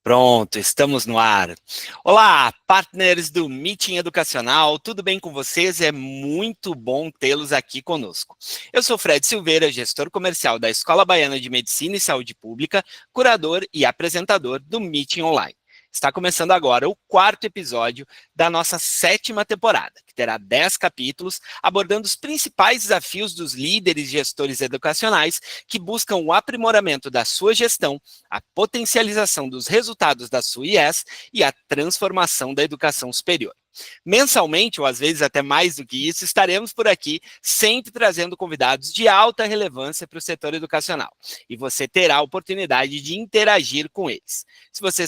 Pronto, estamos no ar. Olá, partners do Meeting Educacional, tudo bem com vocês? É muito bom tê-los aqui conosco. Eu sou Fred Silveira, gestor comercial da Escola Baiana de Medicina e Saúde Pública, curador e apresentador do Meeting Online. Está começando agora o quarto episódio da nossa 7ª temporada, que terá 10 capítulos, abordando os principais desafios dos líderes e gestores educacionais que buscam o aprimoramento da sua gestão, a potencialização dos resultados da sua IES e a transformação da educação superior. Mensalmente, ou às vezes até mais do que isso, estaremos por aqui, sempre trazendo convidados de alta relevância para o setor educacional. E você terá a oportunidade de interagir com eles. Se você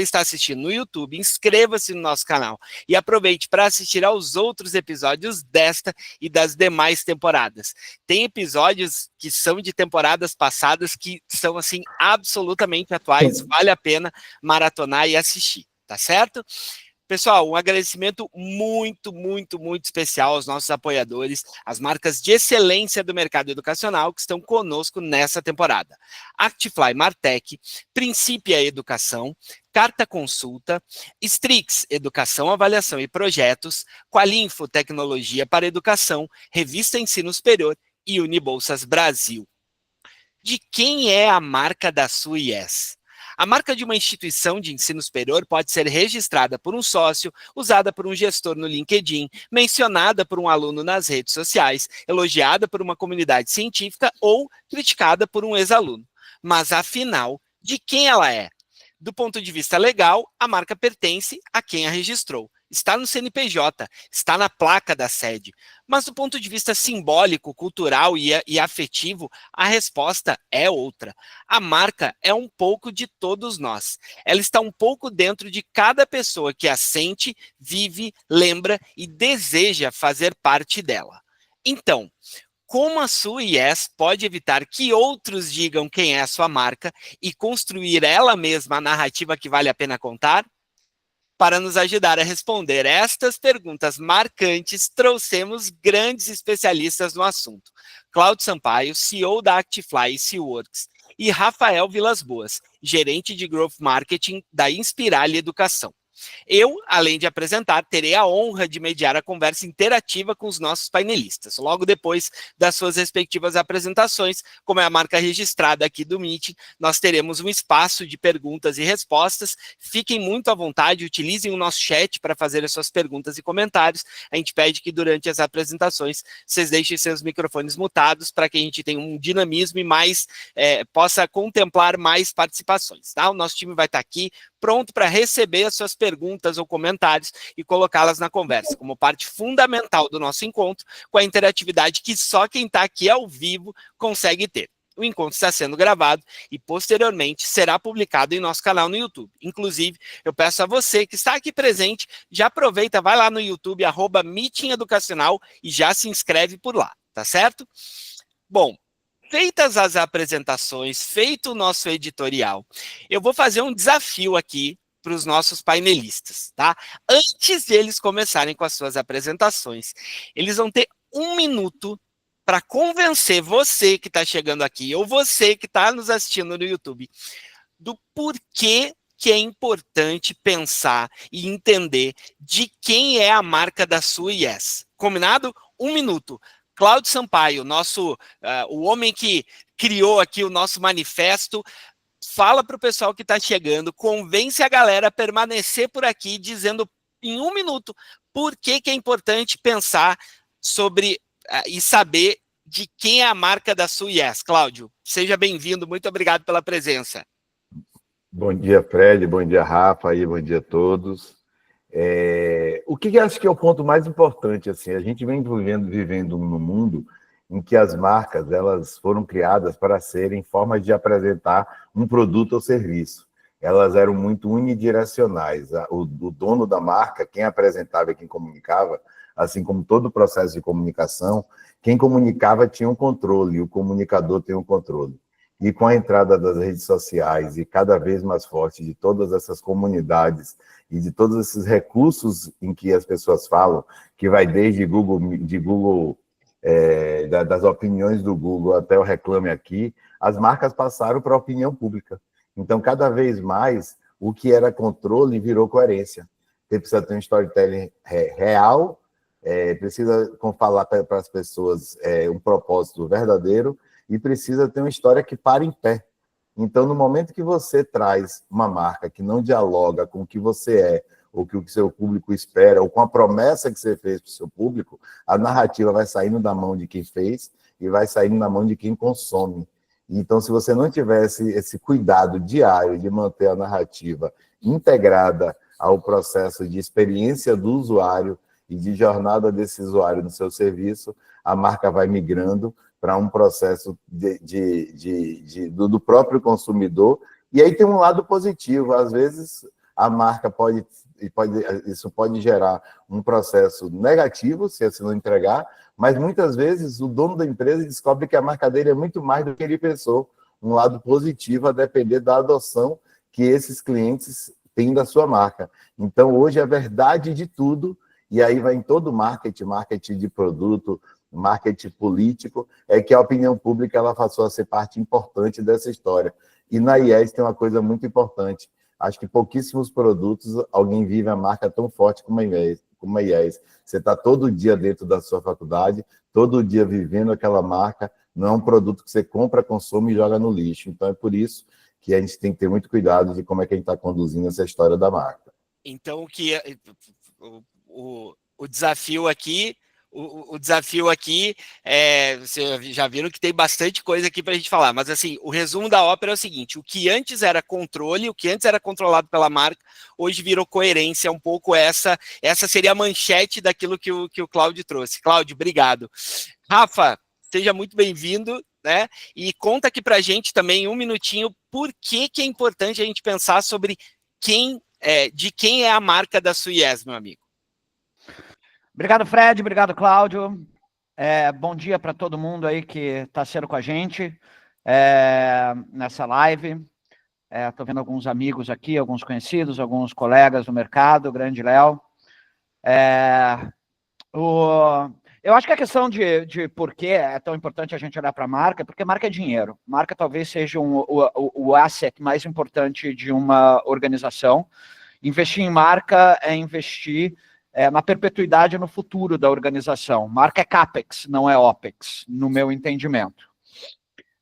está assistindo no YouTube, inscreva-se no nosso canal e aproveite para assistir aos outros episódios desta e das demais temporadas. Tem episódios que são de temporadas passadas que são, assim, absolutamente atuais, vale a pena maratonar e assistir, tá certo? Pessoal, um agradecimento muito especial aos nossos apoiadores, as marcas de excelência do mercado educacional que estão conosco nessa temporada. Actifly Martech, Princípia Educação, Carta Consulta, Strix Educação, Avaliação e Projetos, Qualinfo Tecnologia para Educação, Revista Ensino Superior e Unibolsas Brasil. De quem é a marca da sua IES? A marca de uma instituição de ensino superior pode ser registrada por um sócio, usada por um gestor no LinkedIn, mencionada por um aluno nas redes sociais, elogiada por uma comunidade científica ou criticada por um ex-aluno. Mas, afinal, de quem ela é? Do ponto de vista legal, a marca pertence a quem a registrou. Está no CNPJ, está na placa da sede. Mas do ponto de vista simbólico, cultural e afetivo, a resposta é outra. A marca é um pouco de todos nós. Ela está um pouco dentro de cada pessoa que a sente, vive, lembra e deseja fazer parte dela. Então, como a sua IES pode evitar que outros digam quem é a sua marca e construir ela mesma a narrativa que vale a pena contar? Para nos ajudar a responder estas perguntas marcantes, trouxemos grandes especialistas no assunto. Cláudio Sampaio, CEO da Actifly e Seaworks, e Rafael Vilas Boas, gerente de Growth Marketing da Inspirali Educação. Eu, além de apresentar, terei a honra de mediar a conversa interativa com os nossos painelistas. Logo depois das suas respectivas apresentações, como é a marca registrada aqui do Meeting, nós teremos um espaço de perguntas e respostas. Fiquem muito à vontade, utilizem o nosso chat para fazer as suas perguntas e comentários. A gente pede que durante as apresentações vocês deixem seus microfones mutados para que a gente tenha um dinamismo e possa contemplar mais participações. Tá? O nosso time vai estar aqui pronto para receber as suas perguntas ou comentários e colocá-las na conversa, como parte fundamental do nosso encontro, com a interatividade que só quem está aqui ao vivo consegue ter. O encontro está sendo gravado e, posteriormente, será publicado em nosso canal no YouTube. Inclusive, eu peço a você que está aqui presente, já aproveita, vai lá no YouTube, @Meeting Educacional e já se inscreve por lá, tá certo? Bom, feitas as apresentações, feito o nosso editorial, eu vou fazer um desafio aqui para os nossos painelistas, tá? Antes de eles começarem com as suas apresentações, eles vão ter 1 minuto para convencer você que está chegando aqui, ou você que está nos assistindo no YouTube, do porquê que é importante pensar e entender de quem é a marca da sua IES. Combinado? 1 minuto. Cláudio Sampaio, o homem que criou aqui o nosso manifesto, fala para o pessoal que está chegando, convence a galera a permanecer por aqui, dizendo em 1 minuto por que é importante pensar sobre e saber de quem é a marca da sua IES. Cláudio, seja bem-vindo, muito obrigado pela presença. Bom dia, Fred, bom dia, Rafa, e bom dia a todos. O que eu acho que é o ponto mais importante, assim, a gente vem vivendo num mundo em que as marcas elas foram criadas para serem formas de apresentar um produto ou serviço. Elas eram muito unidirecionais. O dono da marca, quem apresentava e quem comunicava, assim como todo o processo de comunicação, quem comunicava tinha um controle, o comunicador tem um controle. E com a entrada das redes sociais e cada vez mais forte de todas essas comunidades e de todos esses recursos em que as pessoas falam, que vai desde das opiniões do Google até o Reclame Aqui, as marcas passaram para a opinião pública. Então, cada vez mais, o que era controle virou coerência. Você precisa ter um storytelling real, precisa falar para as pessoas um propósito verdadeiro e precisa ter uma história que pare em pé. Então, no momento que você traz uma marca que não dialoga com o que você é, ou que o seu público espera, ou com a promessa que você fez para o seu público, a narrativa vai saindo da mão de quem fez e vai saindo da mão de quem consome. Então, se você não tivesse esse cuidado diário de manter a narrativa integrada ao processo de experiência do usuário e de jornada desse usuário no seu serviço, a marca vai migrando para um processo do próprio consumidor. E aí tem um lado positivo. Às vezes, a marca isso pode gerar um processo negativo, se você não entregar, mas muitas vezes o dono da empresa descobre que a marca dele é muito mais do que ele pensou. Um lado positivo a depender da adoção que esses clientes têm da sua marca. Então, hoje, a verdade de tudo, e aí vai em todo marketing de produto, marketing político, é que a opinião pública ela passou a ser parte importante dessa história. E na IES tem uma coisa muito importante. Acho que pouquíssimos produtos alguém vive a marca tão forte como a IES. Você está todo dia dentro da sua faculdade, todo dia vivendo aquela marca, não é um produto que você compra, consome e joga no lixo. Então, é por isso que a gente tem que ter muito cuidado de como é que a gente está conduzindo essa história da marca. Então, o desafio aqui... O desafio aqui, vocês já viram que tem bastante coisa aqui para a gente falar, mas assim, o resumo da ópera é o seguinte: o que antes era controle, o que antes era controlado pela marca, hoje virou coerência, um pouco essa seria a manchete daquilo que o Cláudio trouxe. Cláudio, obrigado. Rafa, seja muito bem-vindo, né? E conta aqui para a gente também, um minutinho, por que é importante a gente pensar sobre de quem é a marca da Suies, meu amigo. Obrigado, Fred. Obrigado, Cláudio. Bom dia para todo mundo aí que está sendo com a gente nessa live. Estou vendo alguns amigos aqui, alguns conhecidos, alguns colegas do mercado, o grande Léo. Eu acho que a questão de por que é tão importante a gente olhar para a marca, porque marca é dinheiro. Marca talvez seja o asset mais importante de uma organização. Investir em marca é investir na perpetuidade no futuro da organização. Marca é CAPEX, não é OPEX, no meu entendimento.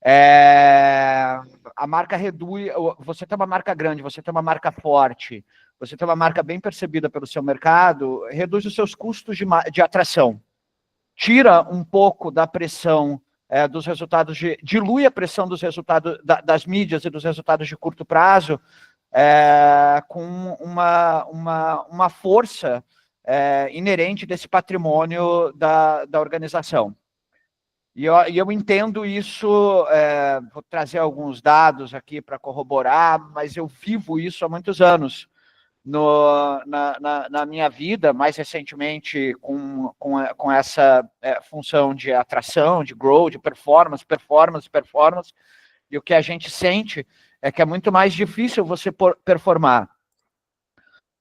A marca reduz... Você tem uma marca grande, você tem uma marca forte, você tem uma marca bem percebida pelo seu mercado, reduz os seus custos de atração. Tira um pouco da pressão dos resultados, dilui a pressão dos resultados das mídias e dos resultados de curto prazo, com uma força inerente desse patrimônio da organização. E eu entendo isso, vou trazer alguns dados aqui para corroborar, mas eu vivo isso há muitos anos na minha vida, mais recentemente com essa função de atração, de growth, de performance, e o que a gente sente é que é muito mais difícil você performar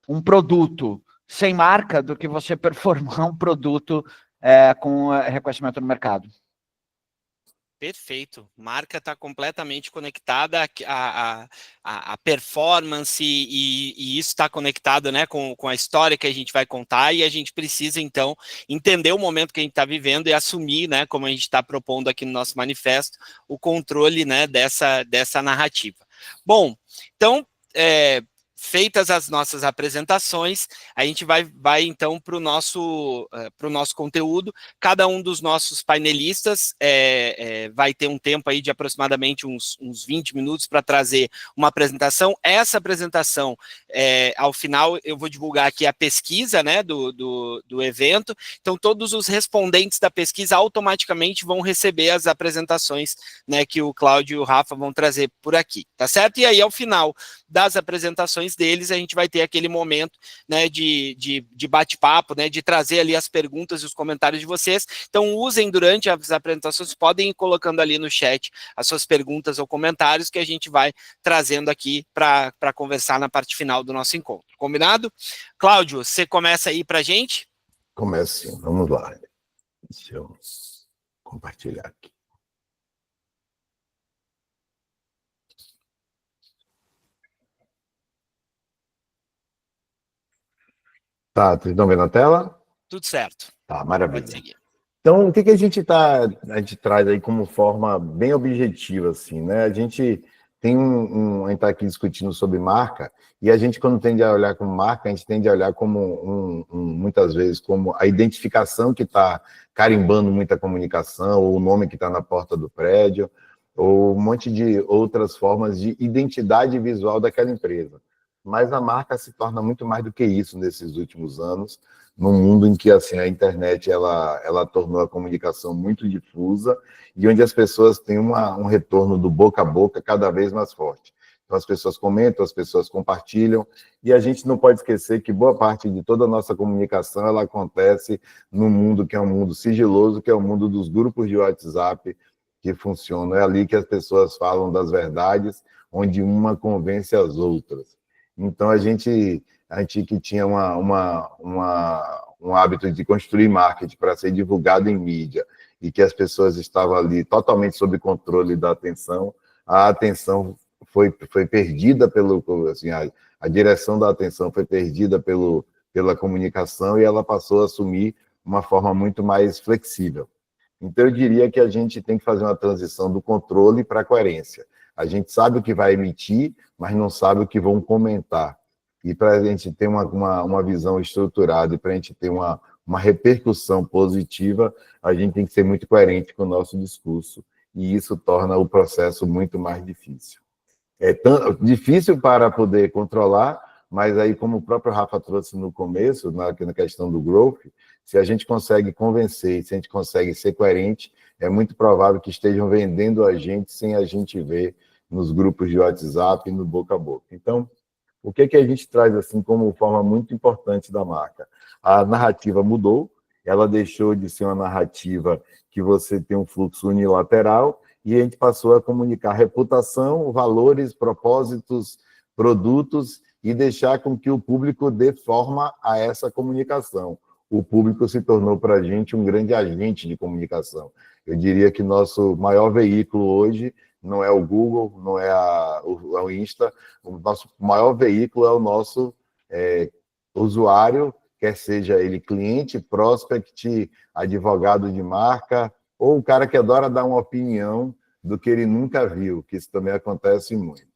um produto sem marca do que você performar um produto com reconhecimento no mercado. Perfeito. Marca está completamente conectada à performance e isso está conectado, né, com a história que a gente vai contar, e a gente precisa, então, entender o momento que a gente está vivendo e assumir, né, como a gente está propondo aqui no nosso manifesto, o controle, né, dessa narrativa. Bom, então, feitas as nossas apresentações, a gente vai então para o nosso conteúdo. Cada um dos nossos painelistas vai ter um tempo aí de aproximadamente uns 20 minutos para trazer uma apresentação. Essa apresentação, ao final, eu vou divulgar aqui a pesquisa, né, do evento. Então, todos os respondentes da pesquisa automaticamente vão receber as apresentações, né, que o Cláudio e o Rafa vão trazer por aqui, tá certo? E aí, ao final das apresentações deles, a gente vai ter aquele momento, né, de bate-papo, né, de trazer ali as perguntas e os comentários de vocês. Então, usem durante as apresentações, podem ir colocando ali no chat as suas perguntas ou comentários que a gente vai trazendo aqui para conversar na parte final do nosso encontro. Combinado? Cláudio, você começa aí para a gente? Começa sim, vamos lá. Deixa eu compartilhar aqui. Tá, vocês estão vendo a tela? Tudo certo. Tá, Pode maravilha. seguir. Então, o que a gente traz aí como forma bem objetiva, assim, né? A gente a gente está aqui discutindo sobre marca, e a gente, quando tende a olhar como marca, a gente tende a olhar como, muitas vezes, como a identificação que está carimbando muita comunicação, ou o nome que está na porta do prédio, ou um monte de outras formas de identidade visual daquela empresa. Mas a marca se torna muito mais do que isso nesses últimos anos, num mundo em que assim, a internet ela tornou a comunicação muito difusa e onde as pessoas têm um retorno do boca a boca cada vez mais forte. Então, as pessoas comentam, as pessoas compartilham, e a gente não pode esquecer que boa parte de toda a nossa comunicação ela acontece num mundo que é um mundo sigiloso, que é o mundo dos grupos de WhatsApp que funcionam. É ali que as pessoas falam das verdades, onde uma convence as outras. Então, a gente que tinha um hábito de construir marketing para ser divulgado em mídia e que as pessoas estavam ali totalmente sob controle da atenção, a atenção foi perdida assim, a direção da atenção foi perdida pela comunicação e ela passou a assumir uma forma muito mais flexível. Então, eu diria que a gente tem que fazer uma transição do controle para a coerência. A gente sabe o que vai emitir, mas não sabe o que vão comentar. E para a gente ter uma visão estruturada e para a gente ter uma repercussão positiva, a gente tem que ser muito coerente com o nosso discurso. E isso torna o processo muito mais difícil. É difícil para poder controlar, mas aí, como o próprio Rafa trouxe no começo, na questão do growth, se a gente consegue convencer, se a gente consegue ser coerente, é muito provável que estejam vendendo a gente sem a gente ver nos grupos de WhatsApp e no boca a boca. Então, o que a gente traz assim como forma muito importante da marca? A narrativa mudou, ela deixou de ser uma narrativa que você tem um fluxo unilateral e a gente passou a comunicar reputação, valores, propósitos, produtos e deixar com que o público dê forma a essa comunicação. O público se tornou para a gente um grande agente de comunicação. Eu diria que nosso maior veículo hoje não é o Google, não é o Insta, o nosso maior veículo é o nosso usuário, quer seja ele cliente, prospect, advogado de marca, ou o cara que adora dar uma opinião do que ele nunca viu, que isso também acontece muito.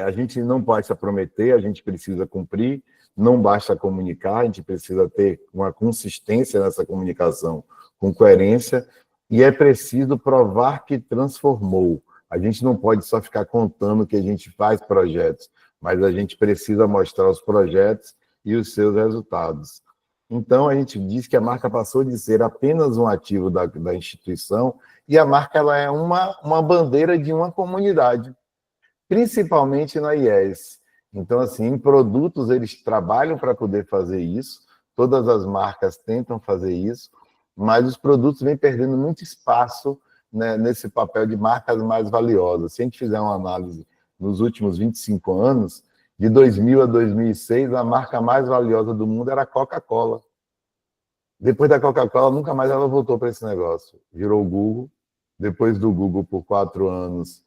A gente não pode se prometer, a gente precisa cumprir, não basta comunicar, a gente precisa ter uma consistência nessa comunicação com coerência, e é preciso provar que transformou. A gente não pode só ficar contando que a gente faz projetos, mas a gente precisa mostrar os projetos e os seus resultados. Então, a gente diz que a marca passou de ser apenas um ativo da instituição e a marca ela é uma bandeira de uma comunidade, principalmente na IES. Então, assim, em produtos, eles trabalham para poder fazer isso, todas as marcas tentam fazer isso, mas os produtos vêm perdendo muito espaço, né, nesse papel de marcas mais valiosas. Se a gente fizer uma análise nos últimos 25 anos, de 2000 a 2006, a marca mais valiosa do mundo era a Coca-Cola. Depois da Coca-Cola, nunca mais ela voltou para esse negócio. Virou o Google, depois do Google, por 4 anos,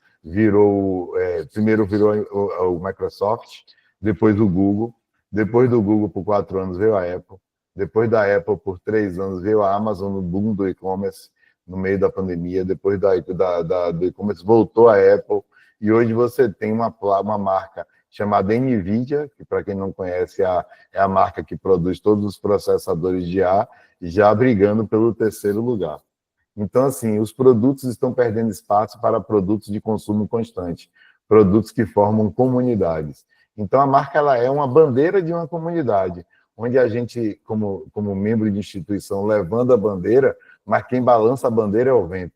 primeiro virou o Microsoft, depois o Google, depois do Google, por 4 anos, veio a Apple, depois da Apple, por 3 anos, veio a Amazon no boom do e-commerce, no meio da pandemia, depois do e-commerce, voltou a Apple, e hoje você tem uma marca chamada NVIDIA, que para quem não conhece é a marca que produz todos os processadores de IA, já brigando pelo 3º lugar. Então, assim, os produtos estão perdendo espaço para produtos de consumo constante, produtos que formam comunidades. Então, a marca ela é uma bandeira de uma comunidade, onde a gente, como membro de instituição, levando a bandeira, mas quem balança a bandeira é o vento.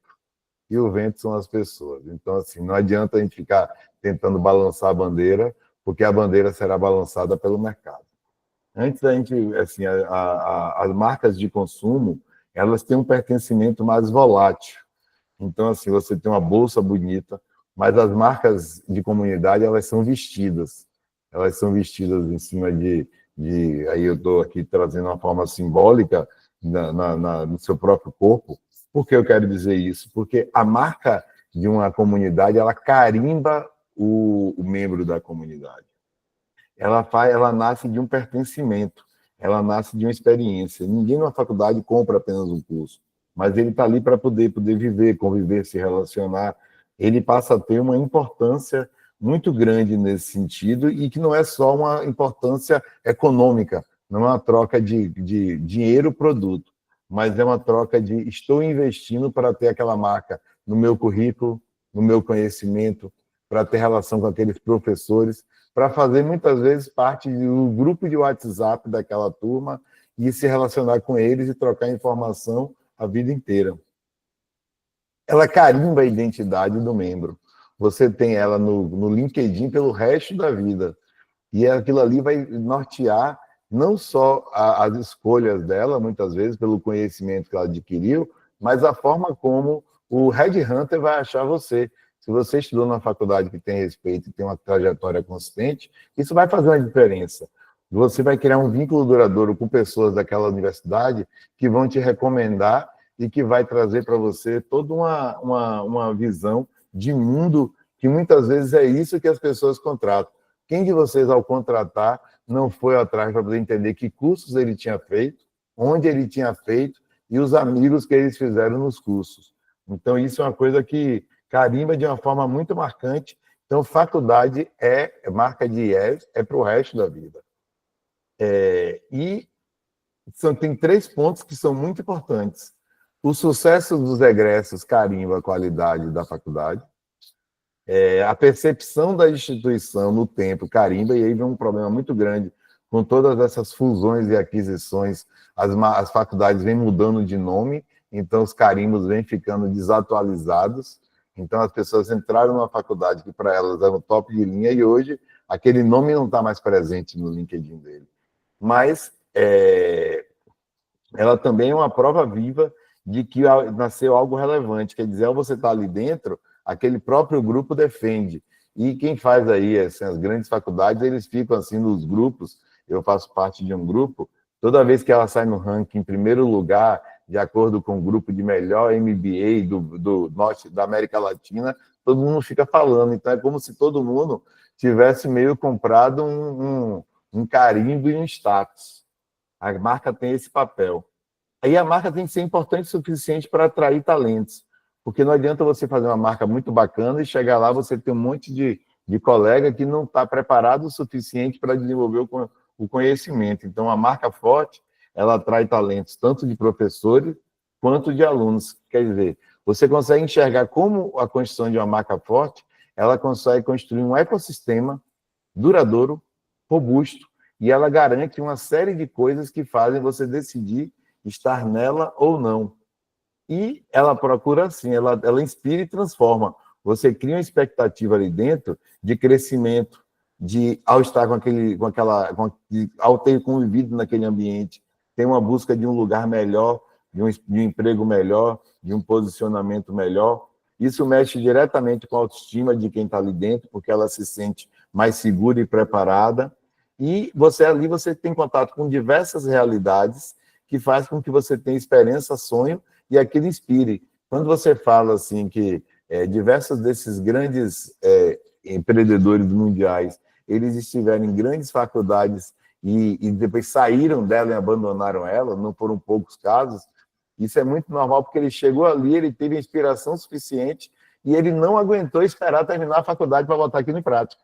E o vento são as pessoas. Então, assim, não adianta a gente ficar tentando balançar a bandeira, porque a bandeira será balançada pelo mercado. Antes da gente, assim, as marcas de consumo, elas têm um pertencimento mais volátil. Então, assim, você tem uma bolsa bonita, mas as marcas de comunidade, elas são vestidas. Elas são vestidas em cima aí eu estou aqui trazendo uma forma simbólica no seu próprio corpo. Por que eu quero dizer isso? Porque a marca de uma comunidade, ela carimba o membro da comunidade. Ela nasce de um pertencimento. ela nasce de uma experiência. Ninguém na faculdade compra apenas um curso, mas ele está ali para poder viver, conviver, se relacionar. Ele passa a ter uma importância muito grande nesse sentido e que não é só uma importância econômica, não é uma troca de dinheiro-produto, mas é uma troca de estou investindo para ter aquela marca no meu currículo, no meu conhecimento, para ter relação com aqueles professores, para fazer muitas vezes parte do grupo de WhatsApp daquela turma e se relacionar com eles e trocar informação a vida inteira. Ela carimba a identidade do membro. Você tem ela no LinkedIn pelo resto da vida. E aquilo ali vai nortear não só as escolhas dela, muitas vezes, pelo conhecimento que ela adquiriu, mas a forma como o headhunter vai achar você. Se você estudou na faculdade que tem respeito e tem uma trajetória consistente, isso vai fazer uma diferença. Você vai criar um vínculo duradouro com pessoas daquela universidade que vão te recomendar e que vai trazer para você toda uma visão de mundo que muitas vezes é isso que as pessoas contratam. Quem de vocês, ao contratar, não foi atrás para poder entender que cursos ele tinha feito, onde ele tinha feito e os amigos que eles fizeram nos cursos? Então, isso é uma coisa que carimba de uma forma muito marcante. Então, faculdade é marca de IES, é para o resto da vida. Tem 3 pontos que são muito importantes. O sucesso dos egressos carimba a qualidade da faculdade. A percepção da instituição no tempo carimba, e aí vem um problema muito grande com todas essas fusões e aquisições. As faculdades vêm mudando de nome, então os carimbos vêm ficando desatualizados. Então as pessoas entraram numa faculdade que para elas era um top de linha e hoje aquele nome não está mais presente no LinkedIn dele. Mas ela também é uma prova viva de que nasceu algo relevante, quer dizer, ao você estar ali dentro, aquele próprio grupo defende. E quem faz aí assim, as grandes faculdades, eles ficam assim nos grupos, eu faço parte de um grupo, toda vez que ela sai no ranking em primeiro lugar, de acordo com o grupo de melhor MBA do norte da América Latina, todo mundo fica falando, então é como se todo mundo tivesse meio comprado um carimbo e um status. A marca tem esse papel. Aí a marca tem que ser importante o suficiente para atrair talentos, porque não adianta você fazer uma marca muito bacana e chegar lá você ter um monte de colega que não está preparado o suficiente para desenvolver o conhecimento. Então, a marca forte, ela atrai talentos tanto de professores quanto de alunos. Quer dizer, você consegue enxergar como a construção de uma marca forte, ela consegue construir um ecossistema duradouro, robusto, e ela garante uma série de coisas que fazem você decidir estar nela ou não. E ela procura assim, ela inspira e transforma. Você cria uma expectativa ali dentro de crescimento, ao estar ao ter convivido naquele ambiente, tem uma busca de um lugar melhor, de um emprego melhor, de um posicionamento melhor. Isso mexe diretamente com a autoestima de quem está ali dentro, porque ela se sente mais segura e preparada. E você tem contato com diversas realidades que faz com que você tenha esperança, sonho e aquilo inspire. Quando você fala assim que diversos desses grandes empreendedores mundiais, eles estiveram em grandes faculdades e depois saíram dela e abandonaram ela, não foram poucos casos, isso é muito normal, porque ele chegou ali, ele teve inspiração suficiente e ele não aguentou esperar terminar a faculdade para botar aquilo em prática.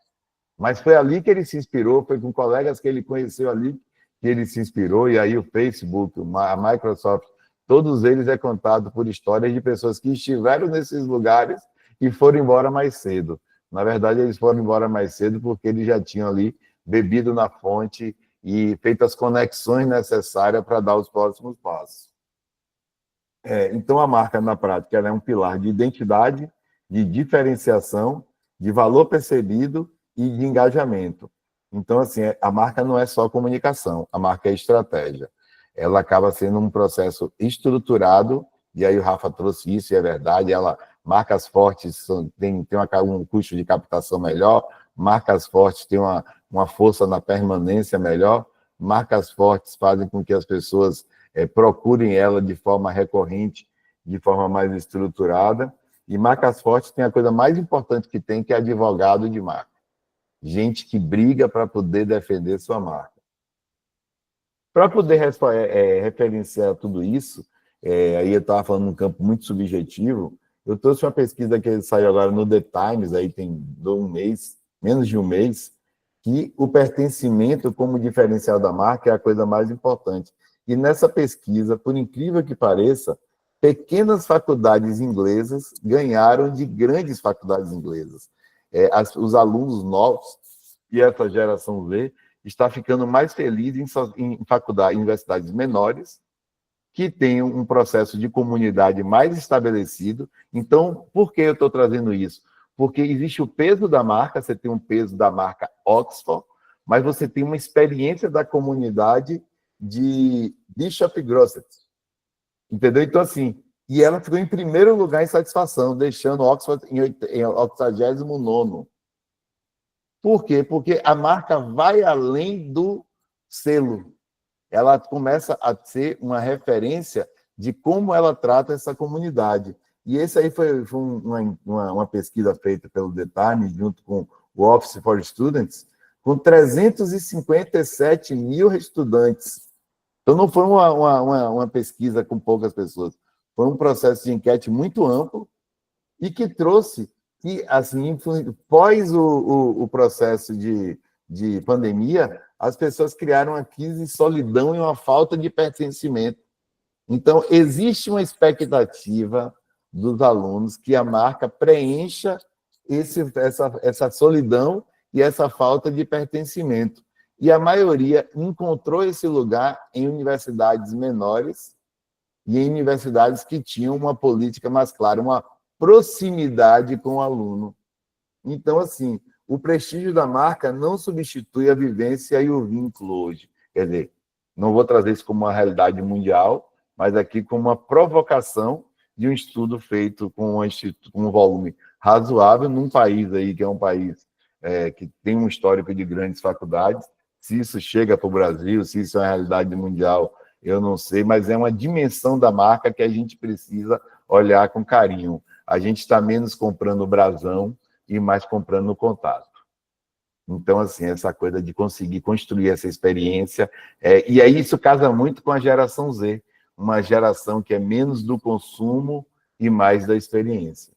Mas foi ali que ele se inspirou, foi com colegas que ele conheceu ali que ele se inspirou, e aí o Facebook, a Microsoft, todos eles é contado por histórias de pessoas que estiveram nesses lugares e foram embora mais cedo. Na verdade, eles foram embora mais cedo porque eles já tinham ali bebido na fonte e feito as conexões necessárias para dar os próximos passos. Então, a marca, na prática, ela é um pilar de identidade, de diferenciação, de valor percebido e de engajamento. Então, assim, a marca não é só comunicação, a marca é estratégia. Ela acaba sendo um processo estruturado, e aí o Rafa trouxe isso, e é verdade, marcas fortes têm um custo de captação melhor, marcas fortes têm uma força na permanência melhor, marcas fortes fazem com que as pessoas procurem ela de forma recorrente, de forma mais estruturada, e marcas fortes têm a coisa mais importante que tem, que é advogado de marca. Gente que briga para poder defender sua marca. Para poder referenciar tudo isso, aí eu estava falando num campo muito subjetivo, eu trouxe uma pesquisa que saiu agora no The Times, aí tem um mês, menos de um mês, que o pertencimento como diferencial da marca é a coisa mais importante. E nessa pesquisa, por incrível que pareça, pequenas faculdades inglesas ganharam de grandes faculdades inglesas. Os alunos novos e essa geração Z está ficando mais feliz em universidades menores, que têm um processo de comunidade mais estabelecido. Então, por que eu estou trazendo isso? Porque existe o peso da marca, você tem um peso da marca Oxford, mas você tem uma experiência da comunidade de Bishop Grosset. Entendeu? Então, assim, e ela ficou em primeiro lugar em satisfação, deixando Oxford em 89º. Por quê? Porque a marca vai além do selo. Ela começa a ser uma referência de como ela trata essa comunidade. E esse aí foi uma pesquisa feita pelo The Times, junto com o Office for Students, com 357 mil estudantes. Então, não foi uma pesquisa com poucas pessoas. Foi um processo de enquete muito amplo e que trouxe que, assim, pós o processo de pandemia, as pessoas criaram uma crise de solidão e uma falta de pertencimento. Então, existe uma expectativa dos alunos que a marca preencha essa solidão e essa falta de pertencimento. E a maioria encontrou esse lugar em universidades menores e em universidades que tinham uma política mais clara, uma proximidade com o aluno. Então, assim, o prestígio da marca não substitui a vivência e o vínculo hoje. Quer dizer, não vou trazer isso como uma realidade mundial, mas aqui como uma provocação de um estudo feito com um volume razoável num país aí que é um país que tem um histórico de grandes faculdades. Se isso chega para o Brasil, se isso é uma realidade mundial, eu não sei, mas é uma dimensão da marca que a gente precisa olhar com carinho. A gente está menos comprando o brasão e mais comprando no contato. Então, assim, essa coisa de conseguir construir essa experiência, e aí isso casa muito com a geração Z, uma geração que é menos do consumo e mais da experiência.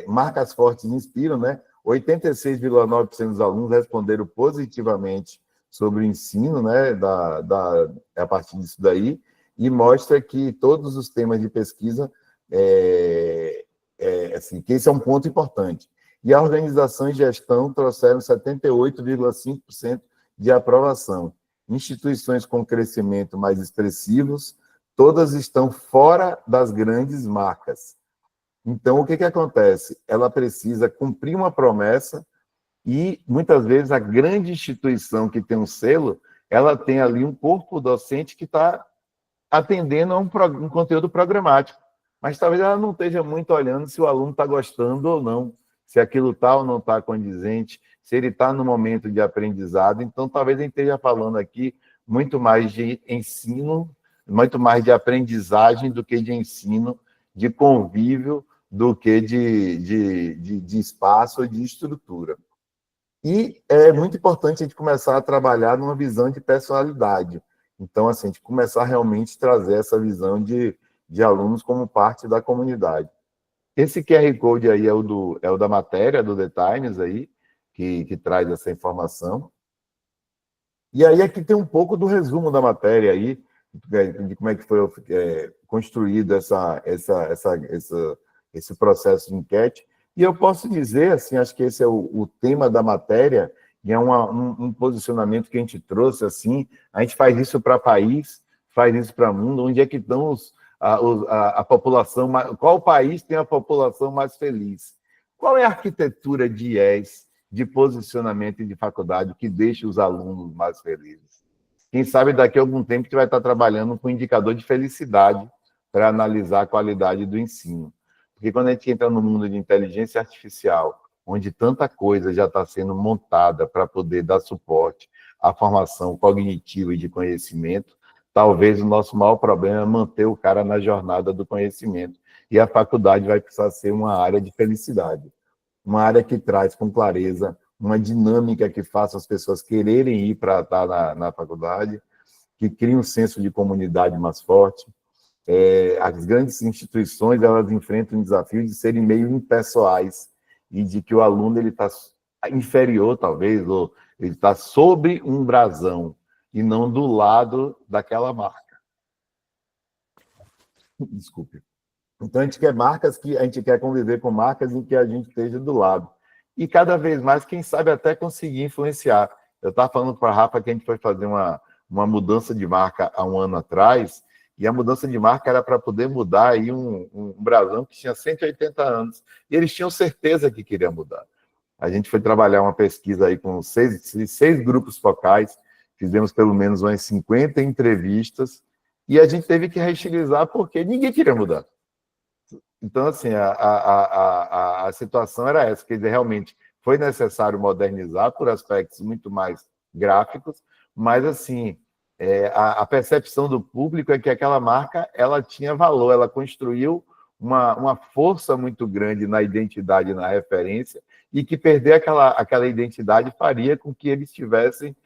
Marcas fortes inspiram, né? 86,9% dos alunos responderam positivamente sobre o ensino, né? A partir disso daí, e mostra que todos os temas de pesquisa, assim, que esse é um ponto importante. E a organização e gestão trouxeram 78,5% de aprovação. Instituições com crescimento mais expressivos, todas estão fora das grandes marcas. Então, o que acontece? Ela precisa cumprir uma promessa e, muitas vezes, a grande instituição que tem um selo, ela tem ali um corpo docente que está atendendo a um conteúdo programático. Mas talvez ela não esteja muito olhando se o aluno está gostando ou não, se aquilo está ou não está condizente, se ele está no momento de aprendizado. Então, talvez a gente esteja falando aqui muito mais de ensino, muito mais de aprendizagem do que de ensino, de convívio, do que de espaço ou de estrutura. E é muito importante a gente começar a trabalhar numa visão de personalidade. Então, assim, a gente começar realmente a trazer essa visão de alunos como parte da comunidade. Esse QR Code aí é o da matéria, do The Times, aí, que traz essa informação. E aí aqui tem um pouco do resumo da matéria aí, de como é que foi construído esse processo de enquete. E eu posso dizer, assim, acho que esse é o tema da matéria, e é um posicionamento que a gente trouxe, assim, a gente faz isso para país, faz isso para o mundo, onde é que estão a população, qual país tem a população mais feliz? Qual é a arquitetura de IES, de posicionamento e de faculdade que deixa os alunos mais felizes? Quem sabe daqui a algum tempo a gente vai estar trabalhando com um indicador de felicidade para analisar a qualidade do ensino. Porque quando a gente entra no mundo de inteligência artificial, onde tanta coisa já está sendo montada para poder dar suporte à formação cognitiva e de conhecimento, talvez o nosso maior problema é manter o cara na jornada do conhecimento. E a faculdade vai precisar ser uma área de felicidade, uma área que traz com clareza uma dinâmica que faça as pessoas quererem ir para estar na faculdade, que crie um senso de comunidade mais forte. As grandes instituições, elas enfrentam o desafio de serem meio impessoais e de que o aluno ele está inferior, talvez, ou ele está sobre um brasão e não do lado daquela marca. Desculpe. Então, a gente quer conviver com marcas em que a gente esteja do lado. E cada vez mais, quem sabe, até conseguir influenciar. Eu estava falando para a Rafa que a gente foi fazer uma mudança de marca há um ano atrás, e a mudança de marca era para poder mudar aí um brasão que tinha 180 anos. E eles tinham certeza que queria mudar. A gente foi trabalhar uma pesquisa aí com seis grupos focais, fizemos pelo menos umas 50 entrevistas, e a gente teve que reestilizar porque ninguém queria mudar. Então, assim, a situação era essa, quer dizer, realmente foi necessário modernizar por aspectos muito mais gráficos, mas, assim, a percepção do público é que aquela marca ela tinha valor, ela construiu uma força muito grande na identidade, na referência, e que perder aquela identidade faria com que eles tivessem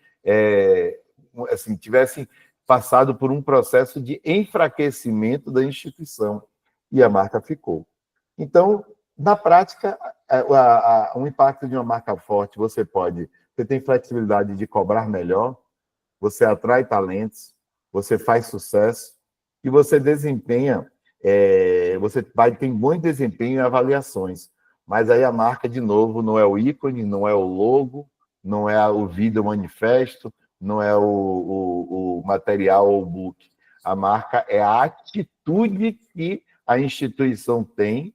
passado por um processo de enfraquecimento da instituição, e a marca ficou. Então, na prática, o impacto de uma marca forte, você tem flexibilidade de cobrar melhor, você atrai talentos, você faz sucesso e você desempenha, tem bom desempenho em avaliações. Mas aí a marca, de novo, não é o ícone, não é o logo, não é o vídeo manifesto, não é o material ou o book. A marca é a atitude que a instituição tem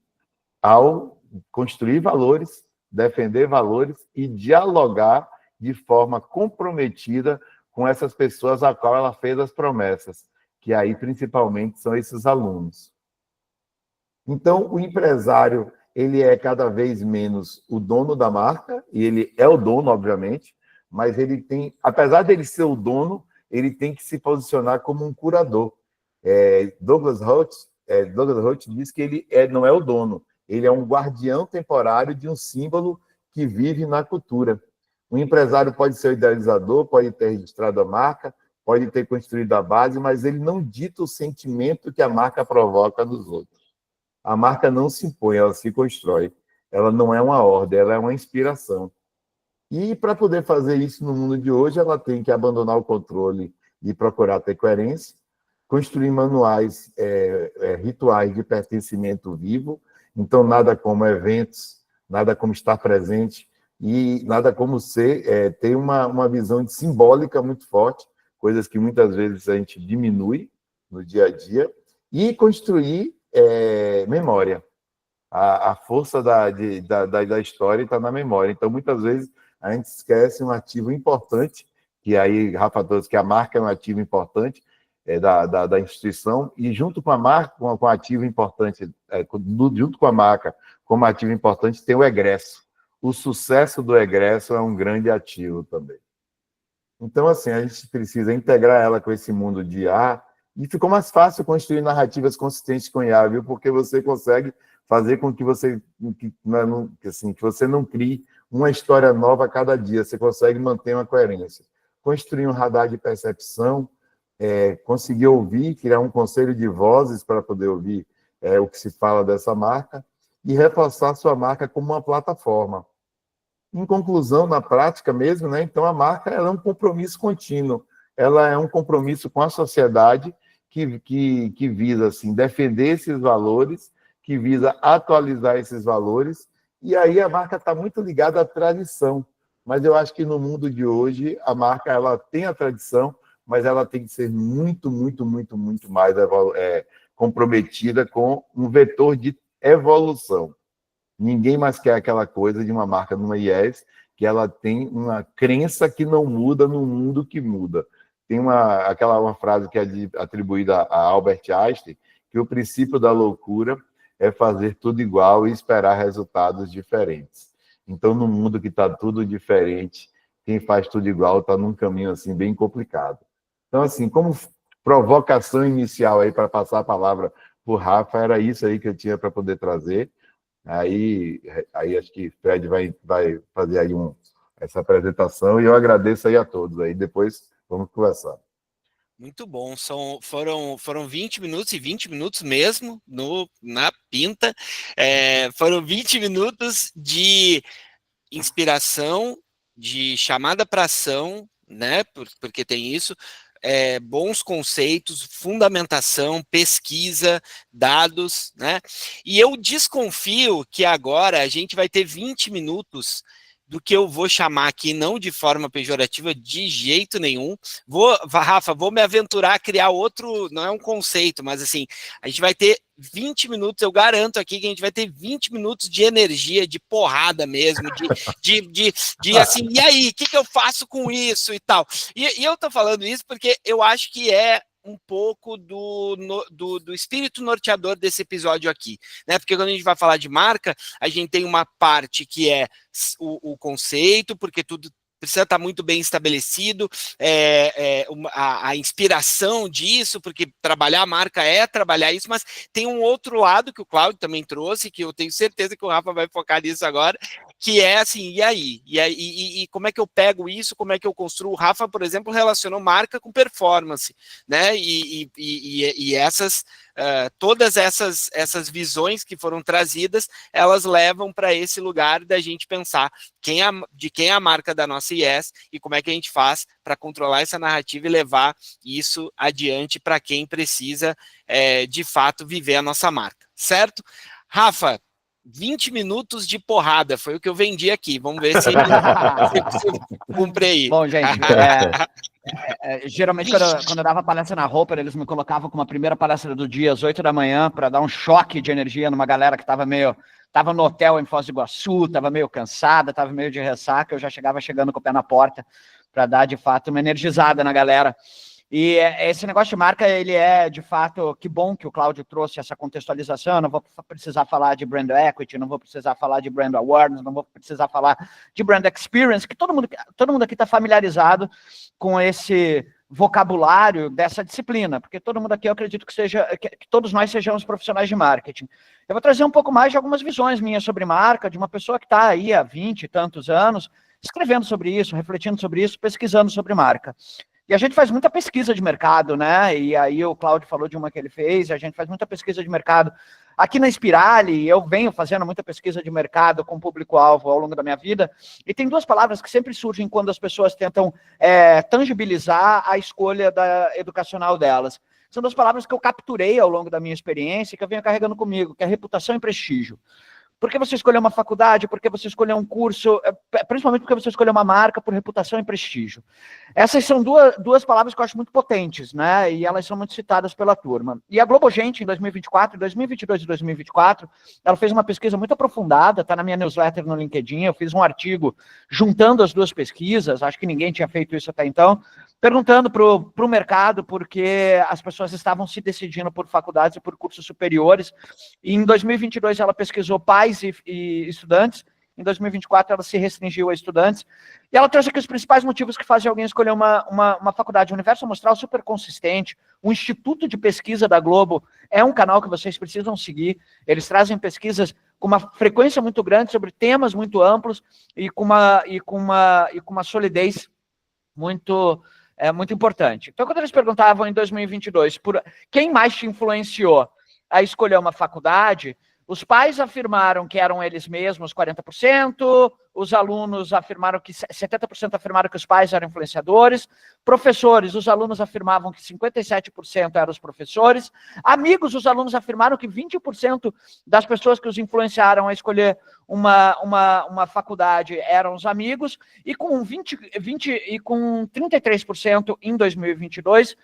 ao construir valores, defender valores e dialogar de forma comprometida com essas pessoas a qual ela fez as promessas, que aí principalmente são esses alunos. Então, o empresário, ele é cada vez menos o dono da marca, e ele é o dono, obviamente, mas ele tem, apesar dele ser o dono, ele tem que se posicionar como um curador. Douglas Roth diz que ele não é o dono, ele é um guardião temporário de um símbolo que vive na cultura. O empresário pode ser o idealizador, pode ter registrado a marca, pode ter construído a base, mas ele não dita o sentimento que a marca provoca nos outros. A marca não se impõe, ela se constrói. Ela não é uma ordem, ela é uma inspiração. E para poder fazer isso no mundo de hoje, ela tem que abandonar o controle e procurar ter coerência, construir manuais, rituais de pertencimento vivo. Então, nada como eventos, nada como estar presente e nada como ter uma visão simbólica muito forte, coisas que muitas vezes a gente diminui no dia a dia, e construir memória. A força da história está na memória. Então, muitas vezes, a gente esquece um ativo importante, que aí, Rafa trouxe que a marca é um ativo importante da instituição, e junto com a marca, com o ativo importante, junto com a marca, como ativo importante, tem o egresso. O sucesso do egresso é um grande ativo também. Então, assim, a gente precisa integrar ela com esse mundo de IA, e ficou mais fácil construir narrativas consistentes com IA, viu? Porque você consegue fazer com que você não crie uma história nova a cada dia, você consegue manter uma coerência. Construir um radar de percepção, conseguir ouvir, criar um conselho de vozes para poder ouvir o que se fala dessa marca, e reforçar sua marca como uma plataforma. Em conclusão, na prática mesmo, né, então a marca ela é um compromisso contínuo, ela é um compromisso com a sociedade que visa assim, defender esses valores, que visa atualizar esses valores, e aí a marca está muito ligada à tradição. Mas eu acho que no mundo de hoje, a marca ela tem a tradição, mas ela tem que ser muito, muito, muito, muito mais comprometida com um vetor de evolução. Ninguém mais quer aquela coisa de uma marca numa IES, que ela tem uma crença que não muda no mundo que muda. Tem uma frase que é atribuída a Albert Einstein, que o princípio da loucura é fazer tudo igual e esperar resultados diferentes. Então, no mundo que está tudo diferente, quem faz tudo igual está num caminho assim bem complicado. Então, assim, como provocação inicial aí para passar a palavra para o Rafa, era isso aí que eu tinha para poder trazer. Aí acho que Fred vai fazer aí essa apresentação, e eu agradeço aí a todos. Aí depois vamos conversar. Muito bom, foram 20 minutos, e 20 minutos mesmo, na pinta, foram 20 minutos de inspiração, de chamada para ação, né, porque tem isso, bons conceitos, fundamentação, pesquisa, dados, né, e eu desconfio que agora a gente vai ter 20 minutos do que eu vou chamar aqui, não de forma pejorativa, de jeito nenhum. Rafa, vou me aventurar a criar outro, não é um conceito, mas assim, a gente vai ter 20 minutos, eu garanto aqui que a gente vai ter 20 minutos de energia, de porrada mesmo, de assim, e aí, o que eu faço com isso e tal. E eu tô falando isso porque eu acho que é um pouco do espírito norteador desse episódio aqui, né? Porque quando a gente vai falar de marca, a gente tem uma parte que é o conceito, porque tudo precisa estar muito bem estabelecido, a inspiração disso, porque trabalhar a marca é trabalhar isso, mas tem um outro lado que o Cláudio também trouxe, que eu tenho certeza que o Rafa vai focar nisso agora, que é assim, e aí? E como é que eu pego isso, como é que eu construo? O Rafa, por exemplo, relacionou marca com performance, né? E essas... todas essas visões que foram trazidas, elas levam para esse lugar da gente pensar de quem é a marca da nossa IES e como é que a gente faz para controlar essa narrativa e levar isso adiante para quem precisa, de fato, viver a nossa marca, certo? Rafa, 20 minutos de porrada, foi o que eu vendi aqui, vamos ver se cumpre aí. Bom, gente, geralmente quando eu dava palestra na Roper, eles me colocavam como a primeira palestra do dia, às 8 da manhã, para dar um choque de energia numa galera que estava no hotel em Foz do Iguaçu, estava meio cansada, estava meio de ressaca, eu já chegando com o pé na porta para dar, de fato, uma energizada na galera. E esse negócio de marca, ele é, de fato, que bom que o Cláudio trouxe essa contextualização. Eu não vou precisar falar de brand equity, não vou precisar falar de brand awareness, não vou precisar falar de brand experience, que todo mundo aqui está familiarizado com esse vocabulário dessa disciplina, porque todo mundo aqui, eu acredito que todos nós sejamos profissionais de marketing. Eu vou trazer um pouco mais de algumas visões minhas sobre marca, de uma pessoa que está aí há 20 e tantos anos, escrevendo sobre isso, refletindo sobre isso, pesquisando sobre marca. E a gente faz muita pesquisa de mercado, né? E aí o Cláudio falou de uma que ele fez, a gente faz muita pesquisa de mercado. Aqui na Spirali, eu venho fazendo muita pesquisa de mercado com público-alvo ao longo da minha vida, e tem duas palavras que sempre surgem quando as pessoas tentam tangibilizar a escolha educacional delas. São duas palavras que eu capturei ao longo da minha experiência e que eu venho carregando comigo, que é reputação e prestígio. Por que você escolheu uma faculdade? Por que você escolheu um curso? Principalmente porque você escolheu uma marca por reputação e prestígio. Essas são duas palavras que eu acho muito potentes, né? E elas são muito citadas pela turma. E a Globogente, em 2024, 2022 e 2024, ela fez uma pesquisa muito aprofundada, está na minha newsletter no LinkedIn, eu fiz um artigo juntando as duas pesquisas, acho que ninguém tinha feito isso até então, perguntando para o mercado porque as pessoas estavam se decidindo por faculdades e por cursos superiores. E em 2022 ela pesquisou pais e estudantes, em 2024 ela se restringiu a estudantes, e ela trouxe aqui os principais motivos que fazem alguém escolher uma faculdade. O Universo Amostral super consistente, o Instituto de Pesquisa da Globo é um canal que vocês precisam seguir, eles trazem pesquisas com uma frequência muito grande sobre temas muito amplos e com uma solidez muito importante. Então, quando eles perguntavam em 2022 por quem mais te influenciou a escolher uma faculdade, os pais afirmaram que eram eles mesmos 40%, os alunos afirmaram que 70% afirmaram que os pais eram influenciadores, professores, os alunos afirmavam que 57% eram os professores, amigos, os alunos afirmaram que 20% das pessoas que os influenciaram a escolher uma faculdade eram os amigos, e com 33% em 2022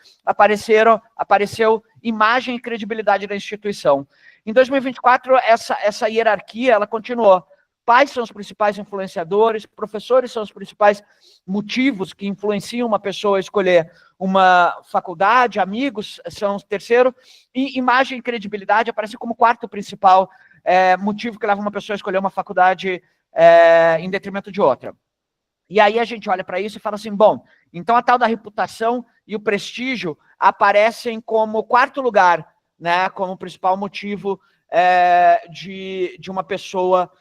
apareceu imagem e credibilidade da instituição. Em 2024, essa hierarquia ela continuou. Pais são os principais influenciadores, professores são os principais motivos que influenciam uma pessoa a escolher uma faculdade, amigos são o terceiro, e imagem e credibilidade aparece como quarto principal motivo que leva uma pessoa a escolher uma faculdade em detrimento de outra. E aí a gente olha para isso e fala assim, bom, então a tal da reputação e o prestígio aparecem como quarto lugar, né, como principal motivo de uma pessoa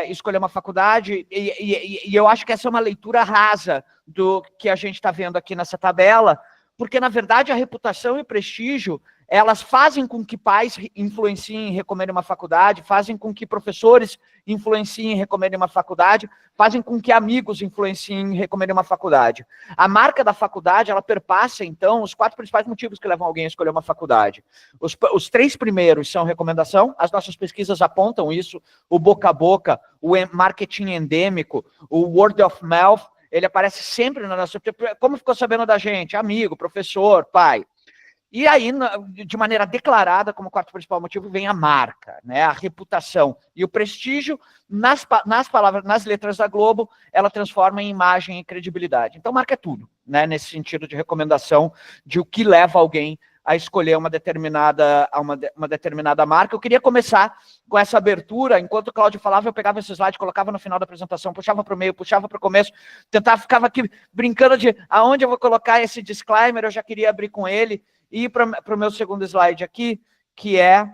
escolher uma faculdade, e eu acho que essa é uma leitura rasa do que a gente está vendo aqui nessa tabela, porque, na verdade, a reputação e o prestígio, elas fazem com que pais influenciem e recomendem uma faculdade, fazem com que professores influenciem e recomendem uma faculdade, fazem com que amigos influenciem e recomendem uma faculdade. A marca da faculdade, ela perpassa, então, os 4 principais motivos que levam alguém a escolher uma faculdade. Os 3 primeiros são recomendação, as nossas pesquisas apontam isso, o boca a boca, o marketing endêmico, o word of mouth, ele aparece sempre na nossa... Como ficou sabendo da gente? Amigo, professor, pai. E aí, de maneira declarada, como 4º principal motivo, vem a marca, né? A reputação. E o prestígio, nas palavras, nas letras da Globo, ela transforma em imagem e credibilidade. Então, marca é tudo, né? Nesse sentido de recomendação de o que leva alguém a escolher uma determinada marca. Eu queria começar com essa abertura. Enquanto o Cláudio falava, eu pegava esse slide, colocava no final da apresentação, puxava para o meio, puxava para o começo, ficava aqui brincando de aonde eu vou colocar esse disclaimer, eu já queria abrir com ele, e ir para o meu segundo slide aqui, que é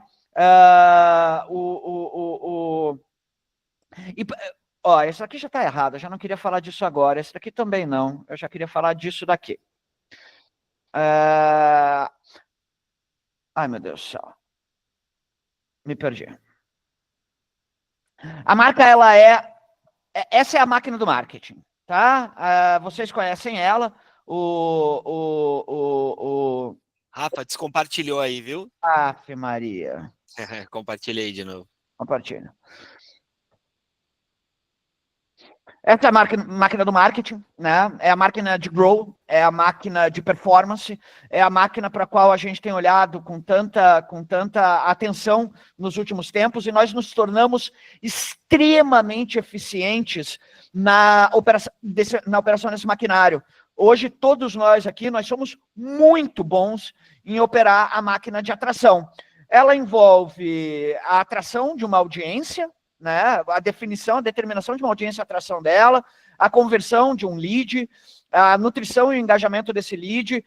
esse aqui já está errado, eu já não queria falar disso agora, esse daqui também não, eu já queria falar disso daqui. Ai, meu Deus do céu. Me perdi. A marca, essa é a máquina do marketing, tá? Vocês conhecem ela, Rafa, descompartilhou aí, viu? Ave Maria. Compartilhei de novo. Compartilha. Essa é a máquina do marketing, né? É a máquina de grow, é a máquina de performance, é a máquina para a qual a gente tem olhado com tanta atenção nos últimos tempos, e nós nos tornamos extremamente eficientes na operação desse maquinário. Hoje, todos nós aqui, nós somos muito bons em operar a máquina de atração. Ela envolve a atração de uma audiência, né, a determinação de uma audiência, a atração dela, a conversão de um lead, a nutrição e o engajamento desse lead,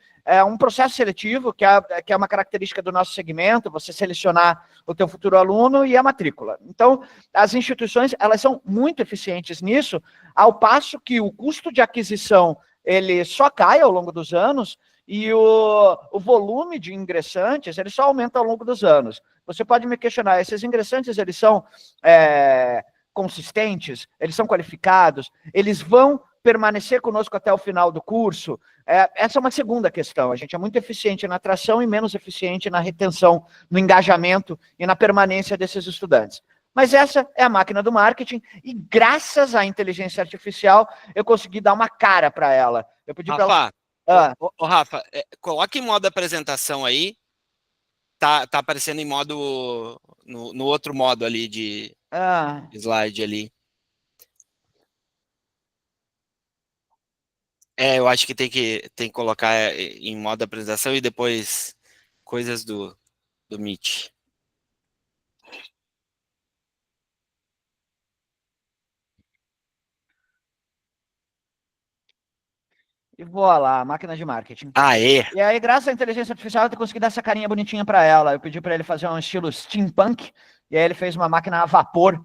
um processo seletivo, que é uma característica do nosso segmento, você selecionar o teu futuro aluno, e a matrícula. Então, as instituições, elas são muito eficientes nisso, ao passo que o custo de aquisição, ele só cai ao longo dos anos, e o volume de ingressantes, ele só aumenta ao longo dos anos. Você pode me questionar, esses ingressantes, eles são consistentes? Eles são qualificados? Eles vão permanecer conosco até o final do curso? Essa é uma segunda questão. A gente é muito eficiente na atração e menos eficiente na retenção, no engajamento e na permanência desses estudantes. Mas essa é a máquina do marketing, e graças à inteligência artificial, eu consegui dar uma cara para ela. Eu pedi para ela... Rafa, coloque em modo apresentação aí. Tá aparecendo em modo... No outro modo ali de slide ali. Eu acho que tem que colocar em modo apresentação e depois coisas do Meet. E voa lá, máquina de marketing. Aê! E aí, graças à inteligência artificial, eu consegui dar essa carinha bonitinha para ela. Eu pedi para ele fazer um estilo steampunk, e aí ele fez uma máquina a vapor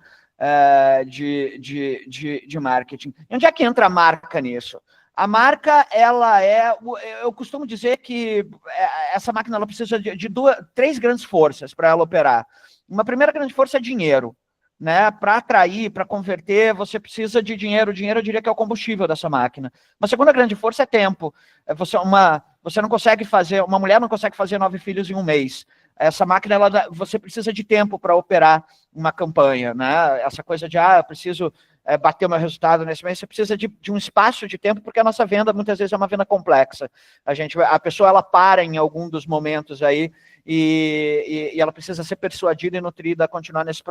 de marketing. E onde é que entra a marca nisso? A marca, ela eu costumo dizer que essa máquina ela precisa de 3 grandes forças para ela operar. Uma primeira grande força é dinheiro, né? Para atrair, para converter, você precisa de dinheiro. O dinheiro, eu diria que é o combustível dessa máquina. Uma segunda grande força é tempo. Você não consegue fazer, uma mulher não consegue fazer 9 filhos em um mês. Essa máquina, você precisa de tempo para operar uma campanha, né? Essa coisa de, eu preciso bater o meu resultado nesse mês, você precisa de um espaço de tempo, porque a nossa venda, muitas vezes, é uma venda complexa. A pessoa, ela para em algum dos momentos aí, e ela precisa ser persuadida e nutrida a continuar nessa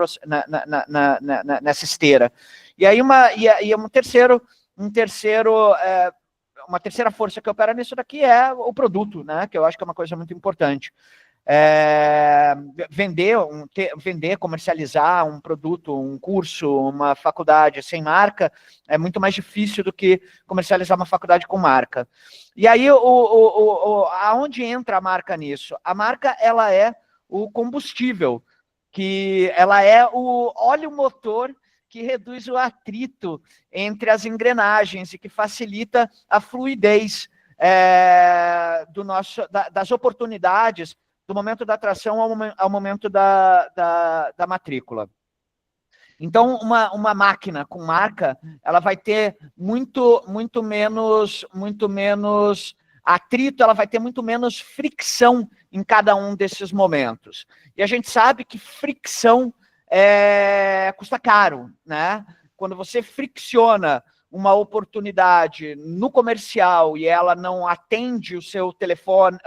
esteira. E aí, uma terceira força que opera nisso daqui é o produto, né? Que eu acho que é uma coisa muito importante. Vender, comercializar um produto, um curso, uma faculdade sem marca é muito mais difícil do que comercializar uma faculdade com marca. E aí, aonde entra a marca nisso? A marca, ela é o combustível, que ela é o óleo motor que reduz o atrito entre as engrenagens e que facilita a fluidez das oportunidades do momento da atração ao momento da matrícula. Então, uma máquina com marca, ela vai ter muito menos atrito, ela vai ter muito menos fricção em cada um desses momentos. E a gente sabe que fricção custa caro, né? Quando você fricciona uma oportunidade no comercial e ela não atende o seu telefone,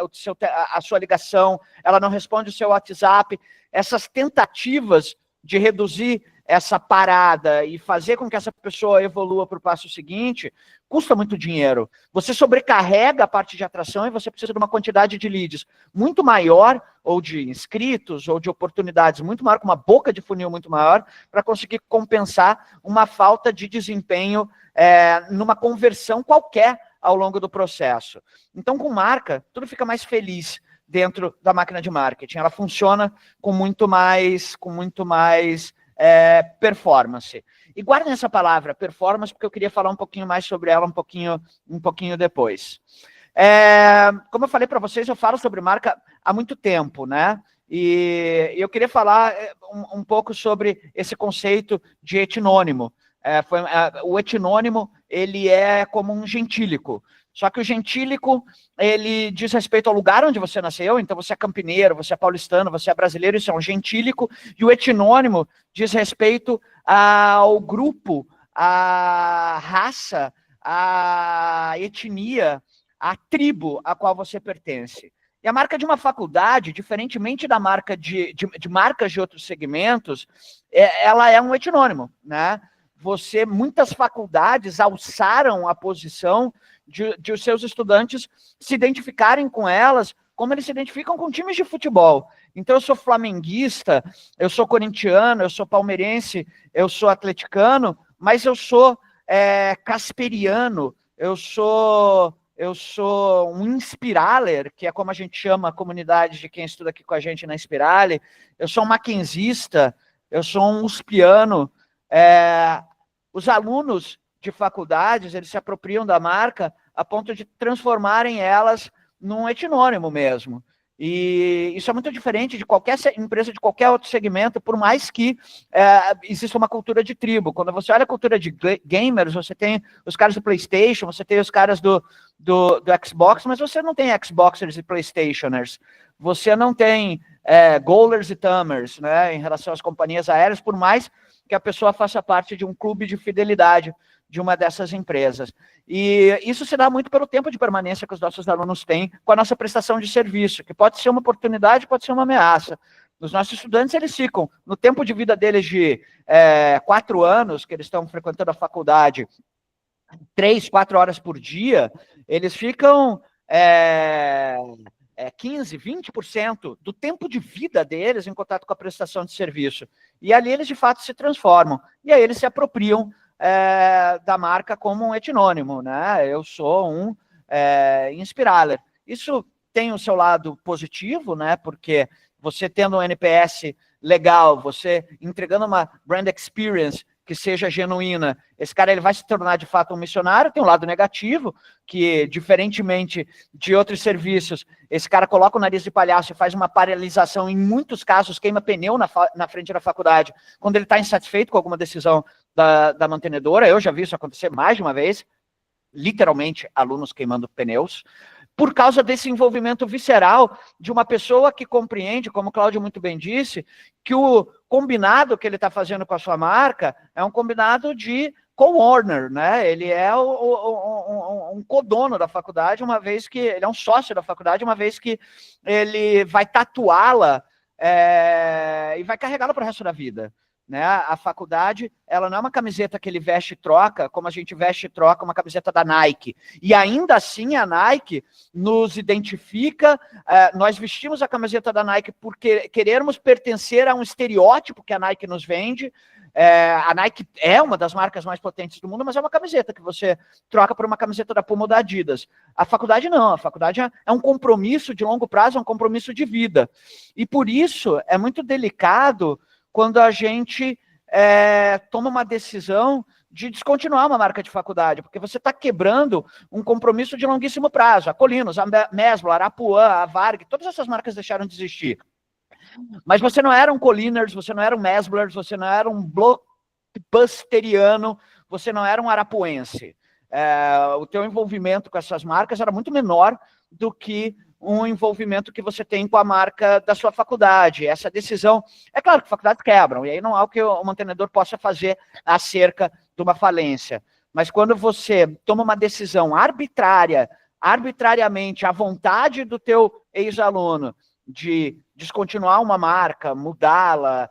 a sua ligação, ela não responde o seu WhatsApp, essas tentativas de reduzir essa parada e fazer com que essa pessoa evolua para o passo seguinte, custa muito dinheiro. Você sobrecarrega a parte de atração e você precisa de uma quantidade de leads muito maior, ou de inscritos, ou de oportunidades muito maior, com uma boca de funil muito maior, para conseguir compensar uma falta de desempenho numa conversão qualquer ao longo do processo. Então, com marca, tudo fica mais feliz dentro da máquina de marketing. Ela funciona com muito mais performance. E guardem essa palavra, performance, porque eu queria falar um pouquinho mais sobre ela um pouquinho depois. Como eu falei para vocês, eu falo sobre marca há muito tempo, né? E eu queria falar um pouco sobre esse conceito de etnônimo. O etnônimo, ele é como um gentílico. Só que o gentílico, ele diz respeito ao lugar onde você nasceu, então você é campineiro, você é paulistano, você é brasileiro, isso é um gentílico, e o etnônimo diz respeito ao grupo, à raça, à etnia, à tribo a qual você pertence. E a marca de uma faculdade, diferentemente da marca de marcas de outros segmentos, ela é um etnônimo, né? Muitas faculdades alçaram a posição de os seus estudantes se identificarem com elas, como eles se identificam com times de futebol. Então, eu sou flamenguista, eu sou corintiano, eu sou palmeirense, eu sou atleticano, mas eu sou casperiano, eu sou um inspiraler, que é como a gente chama a comunidade de quem estuda aqui com a gente na Inspirale, eu sou um mackenzista, eu sou um uspiano. Os alunos de faculdades, eles se apropriam da marca a ponto de transformarem elas num etnônimo mesmo. E isso é muito diferente de qualquer empresa, de qualquer outro segmento, por mais que exista uma cultura de tribo. Quando você olha a cultura de gamers, você tem os caras do PlayStation, você tem os caras do Xbox, mas você não tem Xboxers e PlayStationers. Você não tem goalers e tamers, né, em relação às companhias aéreas, por mais que a pessoa faça parte de um clube de fidelidade de uma dessas empresas. E isso se dá muito pelo tempo de permanência que os nossos alunos têm com a nossa prestação de serviço, que pode ser uma oportunidade, pode ser uma ameaça. Os nossos estudantes, eles ficam, no tempo de vida deles de 4 anos, que eles estão frequentando a faculdade, 3, 4 horas por dia, eles ficam 15%, 20% do tempo de vida deles em contato com a prestação de serviço. E ali eles, de fato, se transformam. E aí eles se apropriam da marca como um etnônimo, né? Eu sou um inspiraler. Isso tem o seu lado positivo, né? Porque você tendo um NPS legal, você entregando uma brand experience que seja genuína, esse cara ele vai se tornar de fato um missionário. Tem um lado negativo, que diferentemente de outros serviços, esse cara coloca o nariz de palhaço e faz uma paralisação, em muitos casos queima pneu na frente da faculdade, quando ele está insatisfeito com alguma decisão da mantenedora. Eu já vi isso acontecer mais de uma vez, literalmente alunos queimando pneus, por causa desse envolvimento visceral de uma pessoa que compreende, como o Cláudio muito bem disse, que o combinado que ele está fazendo com a sua marca é um combinado de co-owner, né? Ele é um codono da faculdade, uma vez que ele é um sócio da faculdade, uma vez que ele vai tatuá-la e vai carregá-la para o resto da vida. Né? A faculdade, ela não é uma camiseta que ele veste e troca, como a gente veste e troca uma camiseta da Nike. E ainda assim a Nike nos identifica, nós vestimos a camiseta da Nike porque querermos pertencer a um estereótipo que a Nike nos vende. A Nike é uma das marcas mais potentes do mundo, mas é uma camiseta que você troca por uma camiseta da Puma ou da Adidas. A faculdade não, a faculdade é um compromisso de longo prazo, é um compromisso de vida. E por isso é muito delicado quando a gente toma uma decisão de descontinuar uma marca de faculdade, porque você está quebrando um compromisso de longuíssimo prazo. A Colinos, a Mesbla, a Arapuã, a Varg, todas essas marcas deixaram de existir. Mas você não era um Coliners, você não era um Mesblers, você não era um blockbusteriano, você não era um arapuense. O teu envolvimento com essas marcas era muito menor do que um envolvimento que você tem com a marca da sua faculdade. Essa decisão, é claro que faculdades quebram, e aí não há o que o mantenedor possa fazer acerca de uma falência. Mas quando você toma uma decisão arbitrariamente, à vontade do teu ex-aluno, de descontinuar uma marca, mudá-la,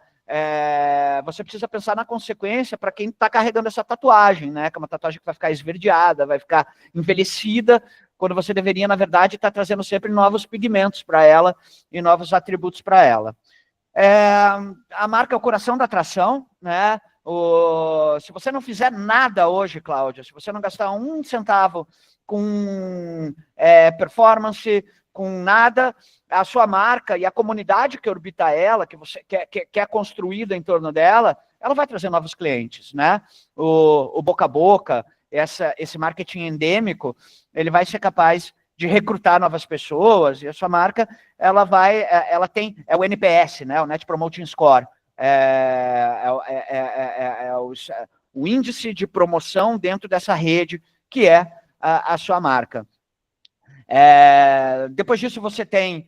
você precisa pensar na consequência para quem está carregando essa tatuagem, né? Que é uma tatuagem que vai ficar esverdeada, vai ficar envelhecida, quando você deveria, na verdade, estar trazendo sempre novos pigmentos para ela e novos atributos para ela. A marca é o coração da atração, né? Se você não fizer nada hoje, Cláudia, se você não gastar um centavo com performance, com nada, a sua marca e a comunidade que orbita ela, que é construída em torno dela, ela vai trazer novos clientes, né? O boca a boca, esse marketing endêmico, ele vai ser capaz de recrutar novas pessoas, e a sua marca, ela tem o NPS, né? O Net Promoting Score, o índice de promoção dentro dessa rede que é a sua marca. Depois disso você tem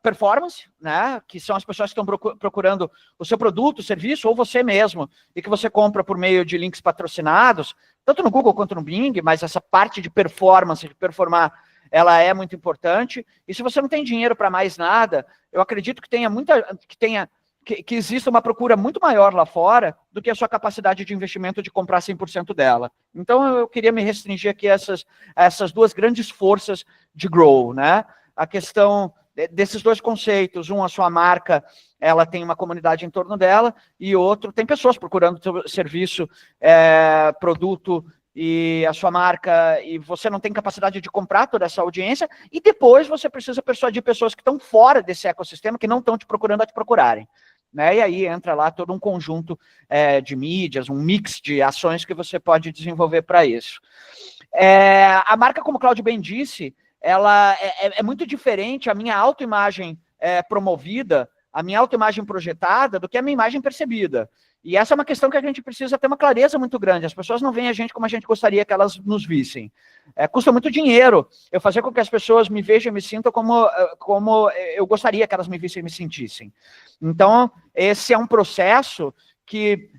performance, né, que são as pessoas que estão procurando o seu produto, o serviço, ou você mesmo, e que você compra por meio de links patrocinados, tanto no Google quanto no Bing, mas essa parte de performance, de performar, ela é muito importante. E se você não tem dinheiro para mais nada, eu acredito que exista uma procura muito maior lá fora do que a sua capacidade de investimento de comprar 100% dela. Então, eu queria me restringir aqui a essas duas grandes forças de grow, né? A questão desses dois conceitos, a sua marca, ela tem uma comunidade em torno dela, e outro, tem pessoas procurando seu serviço, produto e a sua marca, e você não tem capacidade de comprar toda essa audiência, e depois você precisa persuadir pessoas que estão fora desse ecossistema, que não estão te procurando, a te procurarem. Né? E aí entra lá todo um conjunto de mídias, um mix de ações que você pode desenvolver para isso. A marca, como o Cláudio bem disse, ela é muito diferente a minha autoimagem promovida, a minha autoimagem projetada, do que a minha imagem percebida. E essa é uma questão que a gente precisa ter uma clareza muito grande. As pessoas não veem a gente como a gente gostaria que elas nos vissem. Custa muito dinheiro eu fazer com que as pessoas me vejam e me sintam como eu gostaria que elas me vissem e me sentissem. Então, esse é um processo que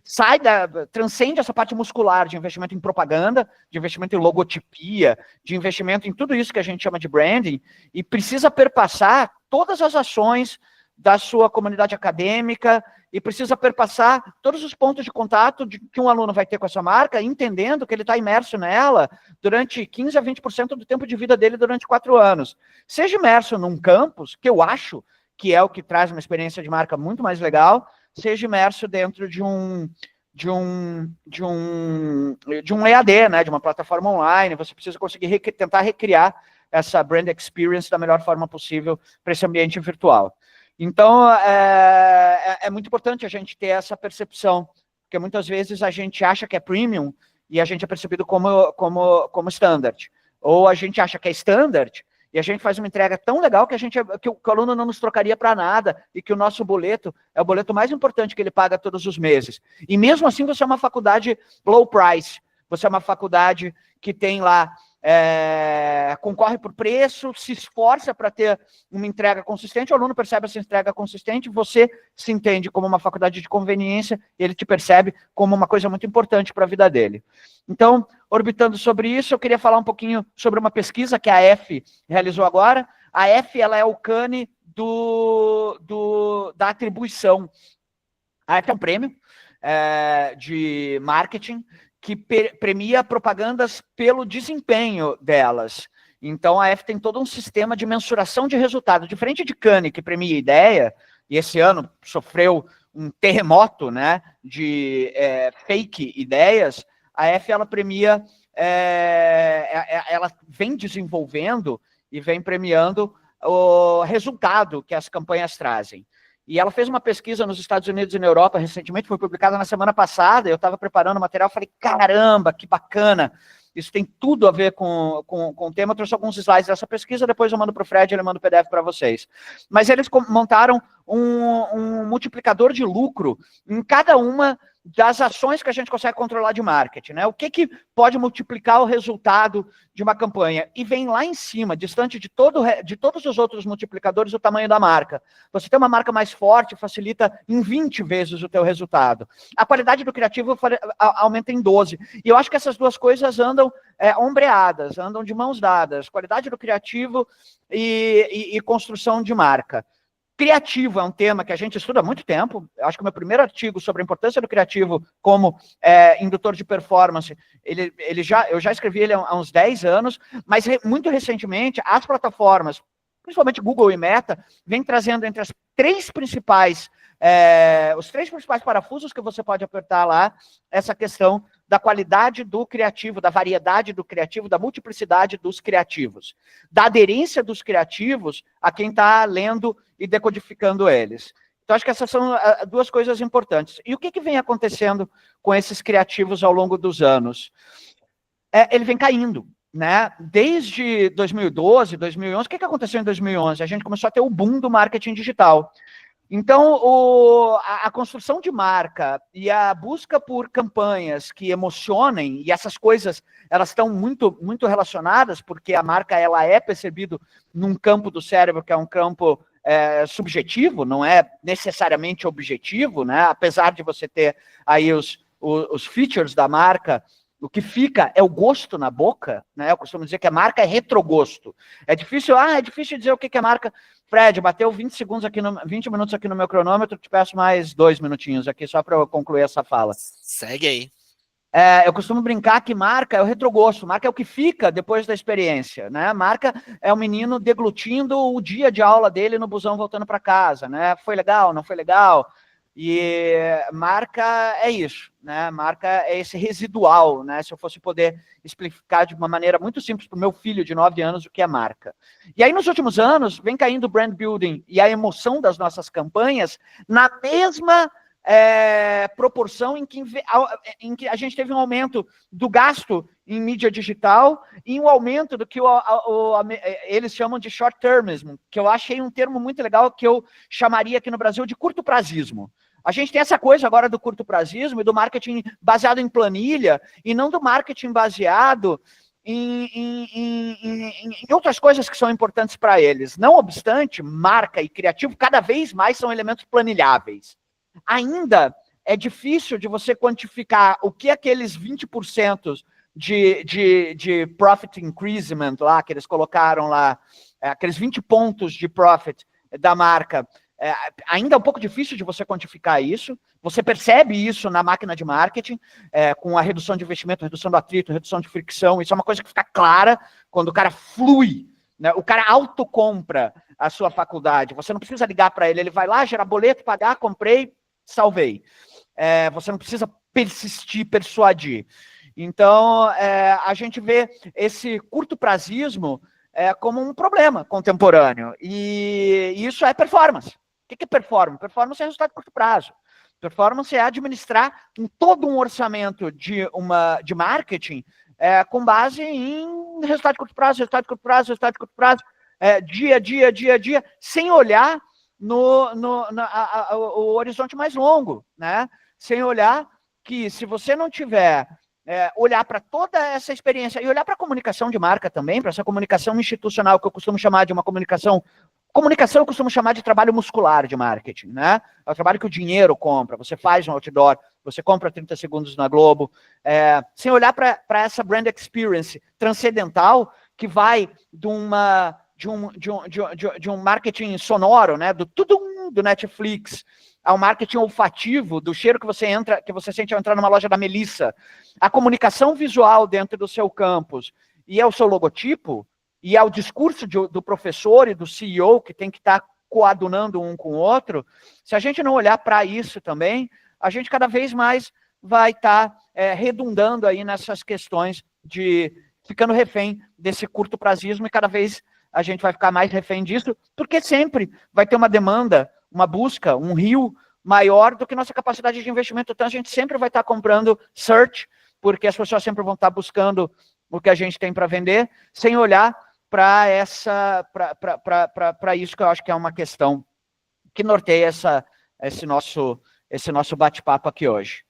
transcende essa parte muscular de investimento em propaganda, de investimento em logotipia, de investimento em tudo isso que a gente chama de branding, e precisa perpassar todas as ações da sua comunidade acadêmica, e precisa perpassar todos os pontos de contato que um aluno vai ter com essa marca, entendendo que ele está imerso nela durante 15% a 20% do tempo de vida dele durante 4 anos. Seja imerso num campus, que eu acho que é o que traz uma experiência de marca muito mais legal, seja imerso dentro de um EAD, né, de uma plataforma online. Você precisa conseguir tentar recriar essa brand experience da melhor forma possível para esse ambiente virtual. Então, é muito importante a gente ter essa percepção, porque muitas vezes a gente acha que é premium e a gente é percebido como standard. Ou a gente acha que é standard e a gente faz uma entrega tão legal que o aluno não nos trocaria para nada, e que o nosso boleto é o boleto mais importante que ele paga todos os meses. E mesmo assim você é uma faculdade low price, você é uma faculdade que tem lá, concorre por preço, se esforça para ter uma entrega consistente, o aluno percebe essa entrega consistente, você se entende como uma faculdade de conveniência, e ele te percebe como uma coisa muito importante para a vida dele. Então, orbitando sobre isso, eu queria falar um pouquinho sobre uma pesquisa que a F realizou agora. A F, ela é o cane da atribuição. A F é um prêmio de marketing que premia propagandas pelo desempenho delas. Então, a F tem todo um sistema de mensuração de resultado. Diferente de Cannes, que premia ideia, e esse ano sofreu um terremoto, né, de fake ideias, a F, ela premia, ela vem desenvolvendo e vem premiando o resultado que as campanhas trazem. e ela fez uma pesquisa nos Estados Unidos e na Europa recentemente, foi publicada na semana passada, eu estava preparando o material, falei, caramba, que bacana, isso tem tudo a ver com o tema. Eu trouxe alguns slides dessa pesquisa, depois eu mando para o Fred, ele manda o PDF para vocês. Mas eles montaram um multiplicador de lucro em cada uma das ações que a gente consegue controlar de marketing, né? O que pode multiplicar o resultado de uma campanha? E vem lá em cima, distante de todos os outros multiplicadores, o tamanho da marca. Você tem uma marca mais forte, facilita em 20 vezes o teu resultado. A qualidade do criativo aumenta em 12. E eu acho que essas duas coisas andam ombreadas, andam de mãos dadas. Qualidade do criativo e construção de marca. Criativo é um tema que a gente estuda há muito tempo. Eu acho que o meu primeiro artigo sobre a importância do criativo como indutor de performance, eu já escrevi ele há uns 10 anos, mas muito recentemente as plataformas, principalmente Google e Meta, vêm trazendo entre os três principais parafusos que você pode apertar lá, essa questão da qualidade do criativo, da variedade do criativo, da multiplicidade dos criativos, da aderência dos criativos a quem está lendo e decodificando eles. Então, acho que essas são duas coisas importantes. E o que vem acontecendo com esses criativos ao longo dos anos? Ele vem caindo, né? Desde 2012, 2011, o que aconteceu em 2011? A gente começou a ter o boom do marketing digital. Então, a construção de marca e a busca por campanhas que emocionem, e essas coisas, elas estão muito, muito relacionadas, porque a marca ela é percebida num campo do cérebro que é um campo subjetivo, não é necessariamente objetivo, né? Apesar de você ter aí os features da marca, o que fica é o gosto na boca, né? Eu costumo dizer que a marca é retrogosto. É difícil dizer o que é marca. Fred, bateu 20 minutos aqui no meu cronômetro, te peço mais 2 minutinhos aqui, só para eu concluir essa fala. Segue aí. Eu costumo brincar que marca é o retrogosto, marca é o que fica depois da experiência, né? Marca é o menino deglutindo o dia de aula dele no busão voltando para casa, né? Foi legal, não foi legal? E marca é isso, né? Marca é esse residual, né? Se eu fosse poder explicar de uma maneira muito simples para o meu filho de 9 anos o que é marca. E aí, nos últimos anos, vem caindo o brand building e a emoção das nossas campanhas na mesma proporção em que a gente teve um aumento do gasto em mídia digital e um aumento do que eles chamam de short-termism, que eu achei um termo muito legal que eu chamaria aqui no Brasil de curto-prazismo. A gente tem essa coisa agora do curto-prazismo e do marketing baseado em planilha e não do marketing baseado em outras coisas que são importantes para eles. Não obstante, marca e criativo cada vez mais são elementos planilháveis. Ainda é difícil de você quantificar o que aqueles 20% de profit increasement lá, que eles colocaram lá, aqueles 20 pontos de profit da marca, ainda é um pouco difícil de você quantificar isso. Você percebe isso na máquina de marketing, com a redução de investimento, redução do atrito, redução de fricção. Isso é uma coisa que fica clara quando o cara flui, né? O cara autocompra a sua faculdade. Você não precisa ligar para ele, ele vai lá, gerar boleto, pagar, comprei, salvei. Você não precisa persistir, persuadir. Então, a gente vê esse curto-prazismo como um problema contemporâneo. E isso é performance. O que é performance? Performance é resultado de curto prazo. Performance é administrar todo um orçamento de marketing com base em resultado de curto prazo, resultado de curto prazo, resultado de curto prazo, dia a dia, sem olhar o horizonte mais longo, né? Sem olhar que se você não tiver olhar para toda essa experiência e olhar para a comunicação de marca também, para essa comunicação institucional que eu costumo chamar de uma comunicação eu costumo chamar de trabalho muscular de marketing, né? É o trabalho que o dinheiro compra. Você faz um outdoor, você compra 30 segundos na Globo, sem olhar para essa brand experience transcendental que vai de um marketing sonoro, né? Do Netflix, ao marketing olfativo, do cheiro que você sente ao entrar numa loja da Melissa, a comunicação visual dentro do seu campus e ao seu logotipo, e ao discurso do professor e do CEO, que tem que estar coadunando um com o outro. Se a gente não olhar para isso também, a gente cada vez mais vai estar redundando aí nessas questões de ficando refém desse curto-prazismo, e cada vez a gente vai ficar mais refém disso, porque sempre vai ter uma demanda uma busca, um rio maior do que nossa capacidade de investimento. Então, a gente sempre vai estar comprando search, porque as pessoas sempre vão estar buscando o que a gente tem para vender, sem olhar para isso, que eu acho que é uma questão que norteia esse nosso bate-papo aqui hoje.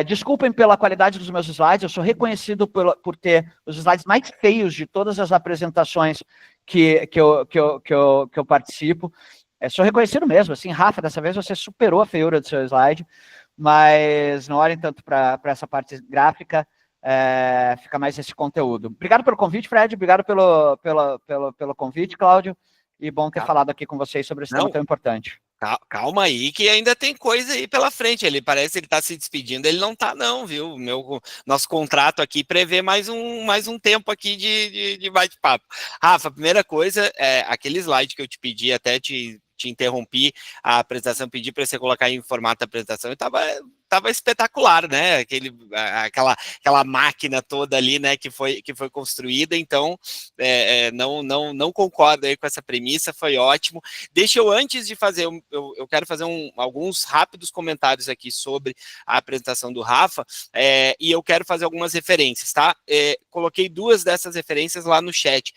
Desculpem pela qualidade dos meus slides, eu sou reconhecido por ter os slides mais feios de todas as apresentações que eu participo. Sou reconhecido mesmo, assim, Rafa, dessa vez você superou a feiura do seu slide, mas não olhem tanto para essa parte gráfica, fica mais esse conteúdo. Obrigado pelo convite, Fred, obrigado pelo convite, Cláudio, e bom ter falado aqui com vocês sobre esse tema tão importante. Calma aí, que ainda tem coisa aí pela frente. Ele parece que ele está se despedindo, ele não está não, viu? Nosso contrato aqui prevê mais um tempo aqui de bate-papo. Rafa, primeira coisa, aquele slide que eu te pedi, até te interrompi a apresentação, pedi para você colocar em formato de apresentação, e estava espetacular, né? Aquela máquina toda ali, né, que foi construída. Então, não concordo aí com essa premissa, foi ótimo. Deixa eu, antes de fazer, eu quero fazer alguns rápidos comentários aqui sobre a apresentação do Rafa, e eu quero fazer algumas referências, tá? Coloquei 2 dessas referências lá no chat.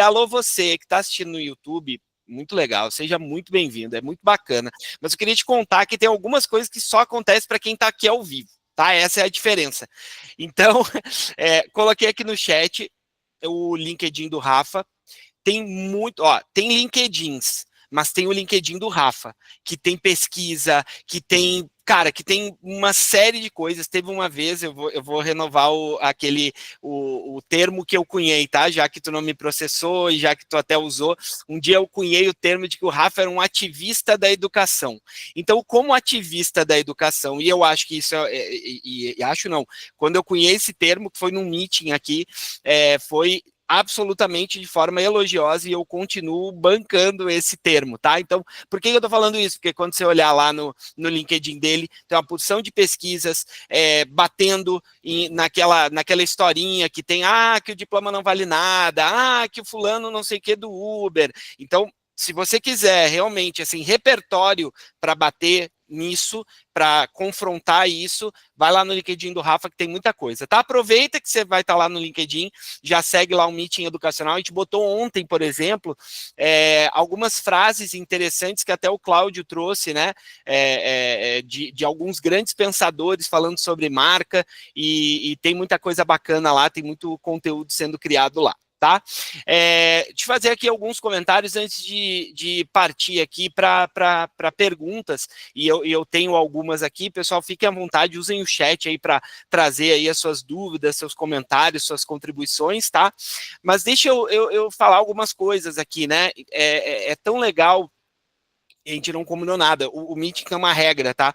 Alô você que está assistindo no YouTube, muito legal, seja muito bem-vindo, é muito bacana. Mas eu queria te contar que tem algumas coisas que só acontecem para quem está aqui ao vivo, tá? Essa é a diferença. Então, coloquei aqui no chat o LinkedIn do Rafa. Tem tem LinkedIns, mas tem o LinkedIn do Rafa, que tem pesquisa, que tem uma série de coisas. Teve uma vez, eu vou renovar o termo que eu cunhei, tá? Já que tu não me processou e já que tu até usou, um dia eu cunhei o termo de que o Rafa era um ativista da educação. Então, como ativista da educação, e eu acho que isso quando eu cunhei esse termo, que foi num meeting aqui, foi absolutamente de forma elogiosa, e eu continuo bancando esse termo, tá? Então, por que eu tô falando isso? Porque quando você olhar lá no LinkedIn dele, tem uma porção de pesquisas batendo naquela historinha que tem, que o diploma não vale nada, que o fulano não sei o que do Uber. Então, se você quiser realmente, assim, repertório para bater nisso, para confrontar isso, vai lá no LinkedIn do Rafa, que tem muita coisa, tá? Aproveita que você vai estar lá no LinkedIn, já segue lá o Meeting Educacional. A gente botou ontem, por exemplo, algumas frases interessantes que até o Cláudio trouxe, né, de alguns grandes pensadores falando sobre marca, e tem muita coisa bacana lá, tem muito conteúdo sendo criado lá. Tá? Deixa eu fazer aqui alguns comentários antes de partir aqui para perguntas, e eu tenho algumas aqui. Pessoal, fiquem à vontade, usem o chat aí para trazer aí as suas dúvidas, seus comentários, suas contribuições, tá? Mas deixa eu falar algumas coisas aqui, né? É tão legal. A gente não combinou nada. O Meeting é uma regra, tá?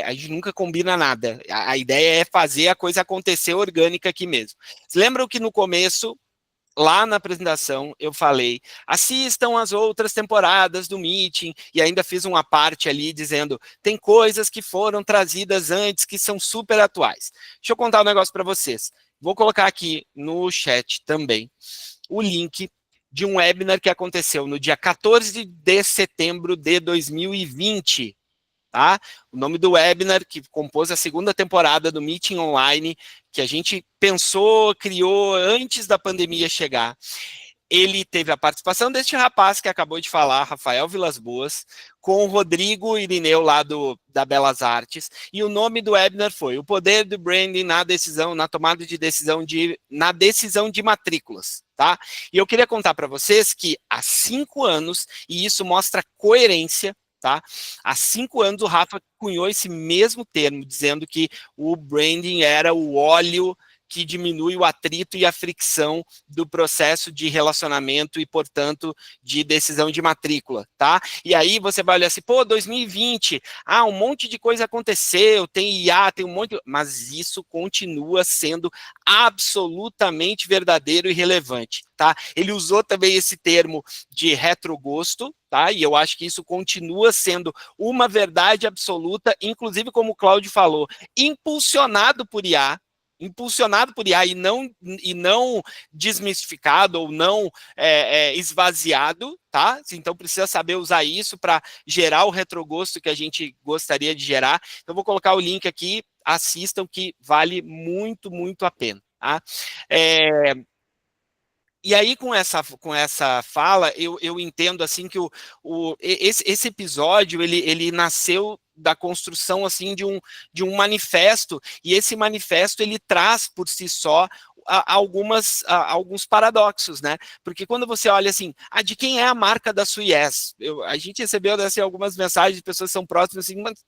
A gente nunca combina nada. A ideia é fazer a coisa acontecer orgânica aqui mesmo. Vocês lembram que no começo, lá na apresentação, eu falei, assistam as outras temporadas do Meeting, e ainda fiz uma parte ali dizendo, tem coisas que foram trazidas antes que são super atuais. Deixa eu contar um negócio para vocês. Vou colocar aqui no chat também o link de um webinar que aconteceu no dia 14 de setembro de 2020. Tá? O nome do webinar, que compôs a 2ª temporada do Meeting Online, que a gente pensou, criou antes da pandemia chegar. Ele teve a participação deste rapaz que acabou de falar, Rafael Vilas Boas, com o Rodrigo Irineu, lá da Belas Artes, e o nome do webinar foi O Poder do Branding na tomada de decisão na decisão de matrículas, tá? E eu queria contar para vocês que há 5 anos, e isso mostra coerência, tá? Há 5 anos o Rafa cunhou esse mesmo termo, dizendo que o branding era o óleo que diminui o atrito e a fricção do processo de relacionamento e, portanto, de decisão de matrícula, tá? E aí você vai olhar assim, 2020, um monte de coisa aconteceu, tem IA, tem um monte, mas isso continua sendo absolutamente verdadeiro e relevante, tá? Ele usou também esse termo de retrogosto, tá? E eu acho que isso continua sendo uma verdade absoluta, inclusive, como o Cláudio falou, impulsionado por IA, impulsionado por IA e não desmistificado ou não esvaziado, tá? Então precisa saber usar isso para gerar o retrogosto que a gente gostaria de gerar. Então vou colocar o link aqui, assistam que vale muito, muito a pena, tá? E aí, com essa fala, eu entendo assim que esse episódio ele nasceu da construção assim de um manifesto, e esse manifesto ele traz por si só alguns paradoxos, né? Porque quando você olha assim, de quem é a marca da Suez? A gente recebeu assim, algumas mensagens de pessoas que são próximas assim, mas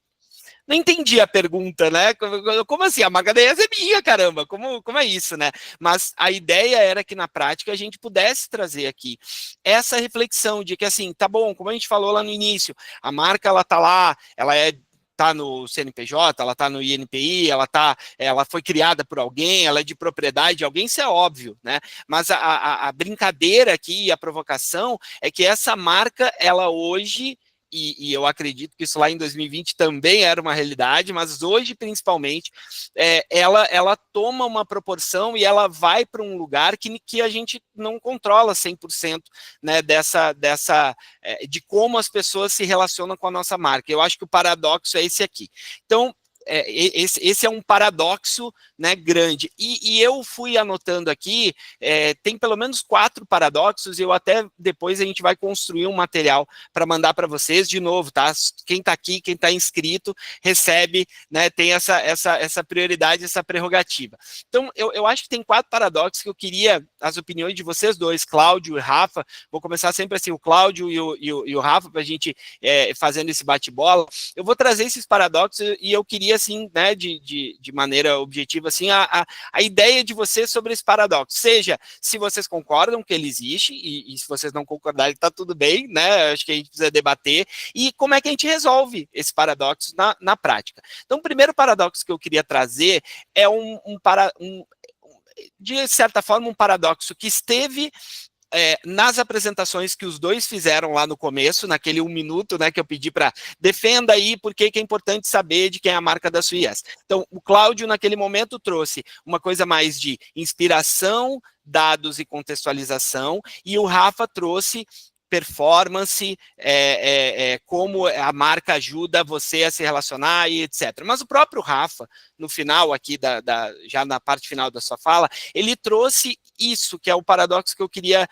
não entendi a pergunta, né? Como assim? A marca da IES é minha, caramba. Como é isso, né? Mas a ideia era que, na prática, a gente pudesse trazer aqui essa reflexão de que, assim, tá bom, como a gente falou lá no início, a marca, ela tá lá, ela tá no CNPJ, ela tá no INPI, ela foi criada por alguém, ela é de propriedade de alguém, isso é óbvio, né? Mas a brincadeira aqui, a provocação, é que essa marca, ela hoje... E eu acredito que isso lá em 2020 também era uma realidade, mas hoje, principalmente, ela toma uma proporção e ela vai para um lugar que a gente não controla 100%, né, de como as pessoas se relacionam com a nossa marca. Eu acho que o paradoxo é esse aqui. Então, esse é um paradoxo, né, grande. E eu fui anotando aqui, tem pelo menos 4 paradoxos, e eu até depois a gente vai construir um material para mandar para vocês de novo, tá? Quem está aqui, quem está inscrito, recebe, né, tem essa prioridade, essa prerrogativa. Então, eu acho que tem 4 paradoxos que eu queria as opiniões de vocês dois, Cláudio e Rafa. Vou começar sempre assim, o Cláudio e o Rafa, para a gente fazendo esse bate-bola. Eu vou trazer esses paradoxos e eu queria, assim, né, de maneira objetiva, assim, a ideia de vocês sobre esse paradoxo, seja se vocês concordam que ele existe, e se vocês não concordarem, tá tudo bem, né, acho que a gente precisa debater, e como é que a gente resolve esse paradoxo na prática. Então, o primeiro paradoxo que eu queria trazer é de certa forma, um paradoxo que esteve nas apresentações que os dois fizeram lá no começo, naquele 1 minuto, né, que eu pedi para defenda aí por que é importante saber de quem é a marca da Suez. Então, o Cláudio, naquele momento, trouxe uma coisa mais de inspiração, dados e contextualização, e o Rafa trouxe performance, como a marca ajuda você a se relacionar e etc. Mas o próprio Rafa, no final aqui, já na parte final da sua fala, ele trouxe isso, que é o paradoxo que eu queria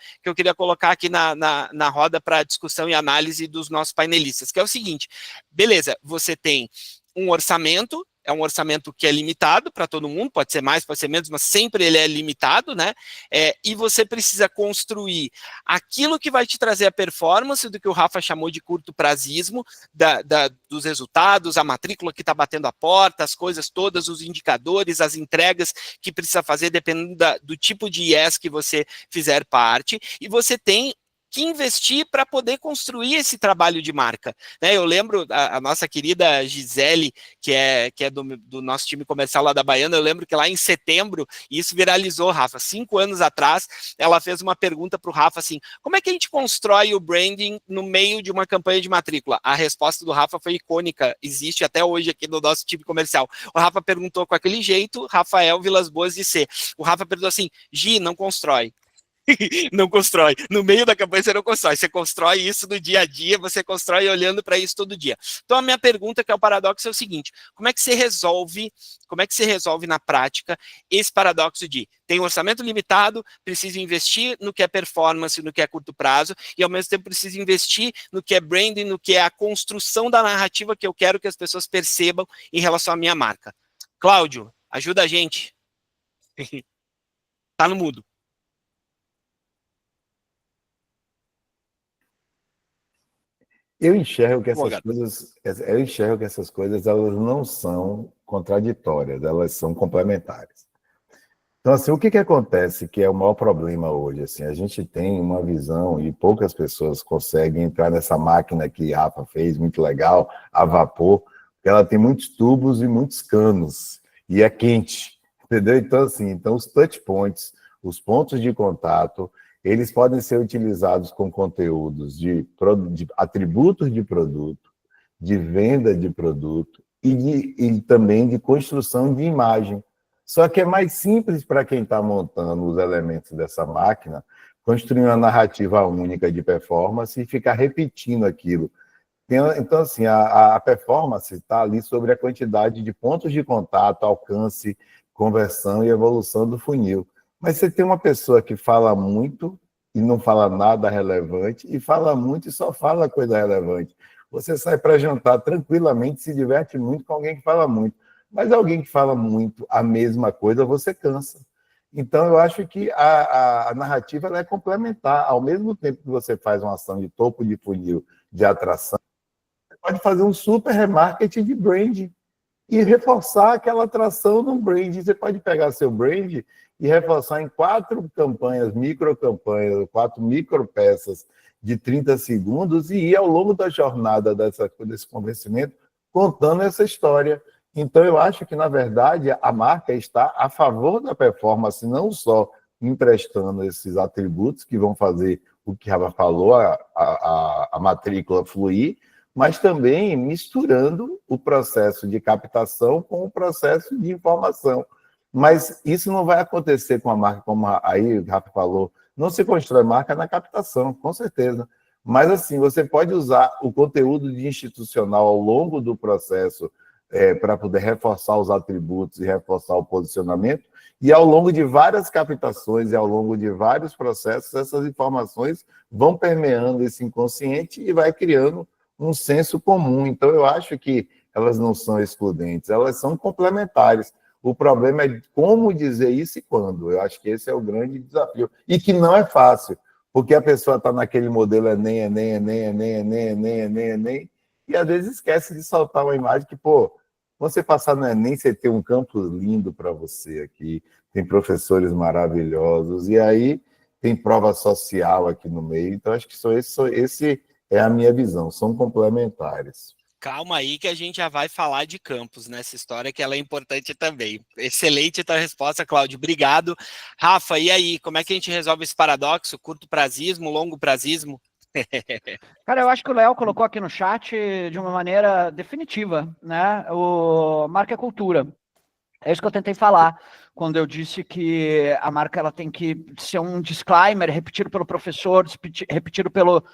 colocar aqui na roda para discussão e análise dos nossos painelistas, que é o seguinte, beleza, você tem um orçamento, é um orçamento que é limitado para todo mundo, pode ser mais, pode ser menos, mas sempre ele é limitado, né? E você precisa construir aquilo que vai te trazer a performance do que o Rafa chamou de curto prazismo, dos resultados, a matrícula que está batendo a porta, as coisas todas, os indicadores, as entregas que precisa fazer, dependendo do tipo de IES que você fizer parte, e você tem que investir para poder construir esse trabalho de marca, né? Eu lembro a nossa querida Gisele, que é do nosso time comercial lá da Baiana, eu lembro que lá em setembro, e isso viralizou, Rafa, 5 anos atrás, ela fez uma pergunta para o Rafa assim, como é que a gente constrói o branding no meio de uma campanha de matrícula? A resposta do Rafa foi icônica, existe até hoje aqui no nosso time comercial. O Rafa perguntou com aquele jeito, Rafael Vilas Boas de C. O Rafa perguntou assim, Gi, não constrói. Não constrói. No meio da campanha você não constrói. Você constrói isso no dia a dia, você constrói olhando para isso todo dia. Então a minha pergunta, que é o paradoxo, é o seguinte: como é que você resolve na prática esse paradoxo de tem um orçamento limitado, preciso investir no que é performance, no que é curto prazo, e ao mesmo tempo preciso investir no que é branding, no que é a construção da narrativa que eu quero que as pessoas percebam em relação à minha marca. Cláudio, ajuda a gente. Tá no mudo. Eu enxergo que essas coisas elas não são contraditórias, elas são complementares. Então, assim, o que acontece que é o maior problema hoje? Assim, a gente tem uma visão e poucas pessoas conseguem entrar nessa máquina que a Rafa fez, muito legal, a vapor, porque ela tem muitos tubos e muitos canos, e é quente, entendeu? Então, assim, os touch points, os pontos de contato, eles podem ser utilizados com conteúdos de atributos de produto, de venda de produto e também de construção de imagem. Só que é mais simples para quem está montando os elementos dessa máquina construir uma narrativa única de performance e ficar repetindo aquilo. Então, assim, a performance está ali sobre a quantidade de pontos de contato, alcance, conversão e evolução do funil. Mas você tem uma pessoa que fala muito e não fala nada relevante, e fala muito e só fala coisa relevante. Você sai para jantar tranquilamente, se diverte muito com alguém que fala muito. Mas alguém que fala muito a mesma coisa, você cansa. Então, eu acho que a narrativa ela é complementar. Ao mesmo tempo que você faz uma ação de topo de funil, de atração, você pode fazer um super remarketing de brand e reforçar aquela atração no brand. Você pode pegar seu brand e reforçar em 4 campanhas, micro-campanhas, 4 micro-peças de 30 segundos e ir ao longo da jornada desse convencimento contando essa história. Então, eu acho que, na verdade, a marca está a favor da performance, não só emprestando esses atributos que vão fazer o que a Rafa falou, a matrícula fluir, mas também misturando o processo de captação com o processo de informação. Mas isso não vai acontecer com a marca, como aí o Rafa falou, não se constrói marca na captação, com certeza. Mas, assim, você pode usar o conteúdo de institucional ao longo do processo para poder reforçar os atributos e reforçar o posicionamento, e ao longo de várias captações e ao longo de vários processos, essas informações vão permeando esse inconsciente e vai criando um senso comum. Então, eu acho que elas não são excludentes, elas são complementares. O problema é como dizer isso e quando. Eu acho que esse é o grande desafio. E que não é fácil, porque a pessoa está naquele modelo Enem, e às vezes esquece de soltar uma imagem que, pô, você passar no Enem, você tem um campus lindo para você aqui, tem professores maravilhosos, e aí tem prova social aqui no meio. Então, acho que esse é a minha visão, são complementares. Calma aí que a gente já vai falar de campus nessa história, que ela é importante também. Excelente a tua resposta, Cláudio. Obrigado. Rafa, e aí, como é que a gente resolve esse paradoxo? Curto prazismo, longo prazismo? Cara, eu acho que o Léo colocou aqui no chat de uma maneira definitiva, né? O marca é cultura. É isso que eu tentei falar quando eu disse que a marca ela tem que ser um disclaimer repetido pelo professor, repetido pelo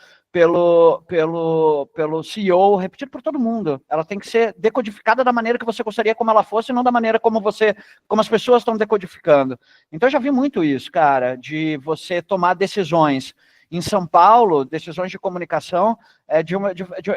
CEO, repetido por todo mundo. Ela tem que ser decodificada da maneira que você gostaria como ela fosse, e não da maneira como as pessoas estão decodificando. Então eu já vi muito isso, cara, de você tomar decisões em São Paulo, decisões de comunicação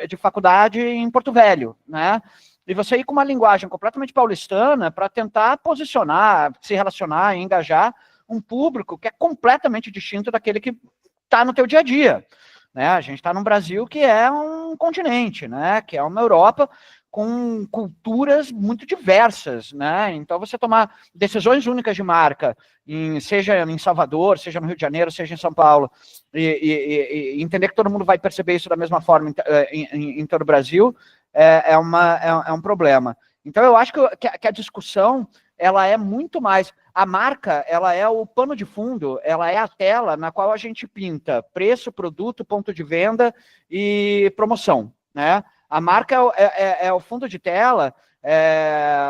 de faculdade em Porto Velho, né? E você ir com uma linguagem completamente paulistana para tentar posicionar, se relacionar, engajar um público que é completamente distinto daquele que está no teu dia a dia, né? A gente está num Brasil que é um continente, né? Que é uma Europa com culturas muito diversas, né? Então, você tomar decisões únicas de marca, seja em Salvador, seja no Rio de Janeiro, seja em São Paulo, e entender que todo mundo vai perceber isso da mesma forma em todo o Brasil, é um problema. Então, eu acho que a discussão, ela é muito mais... A marca, ela é o pano de fundo, ela é a tela na qual a gente pinta preço, produto, ponto de venda e promoção, né? A marca é o fundo de tela.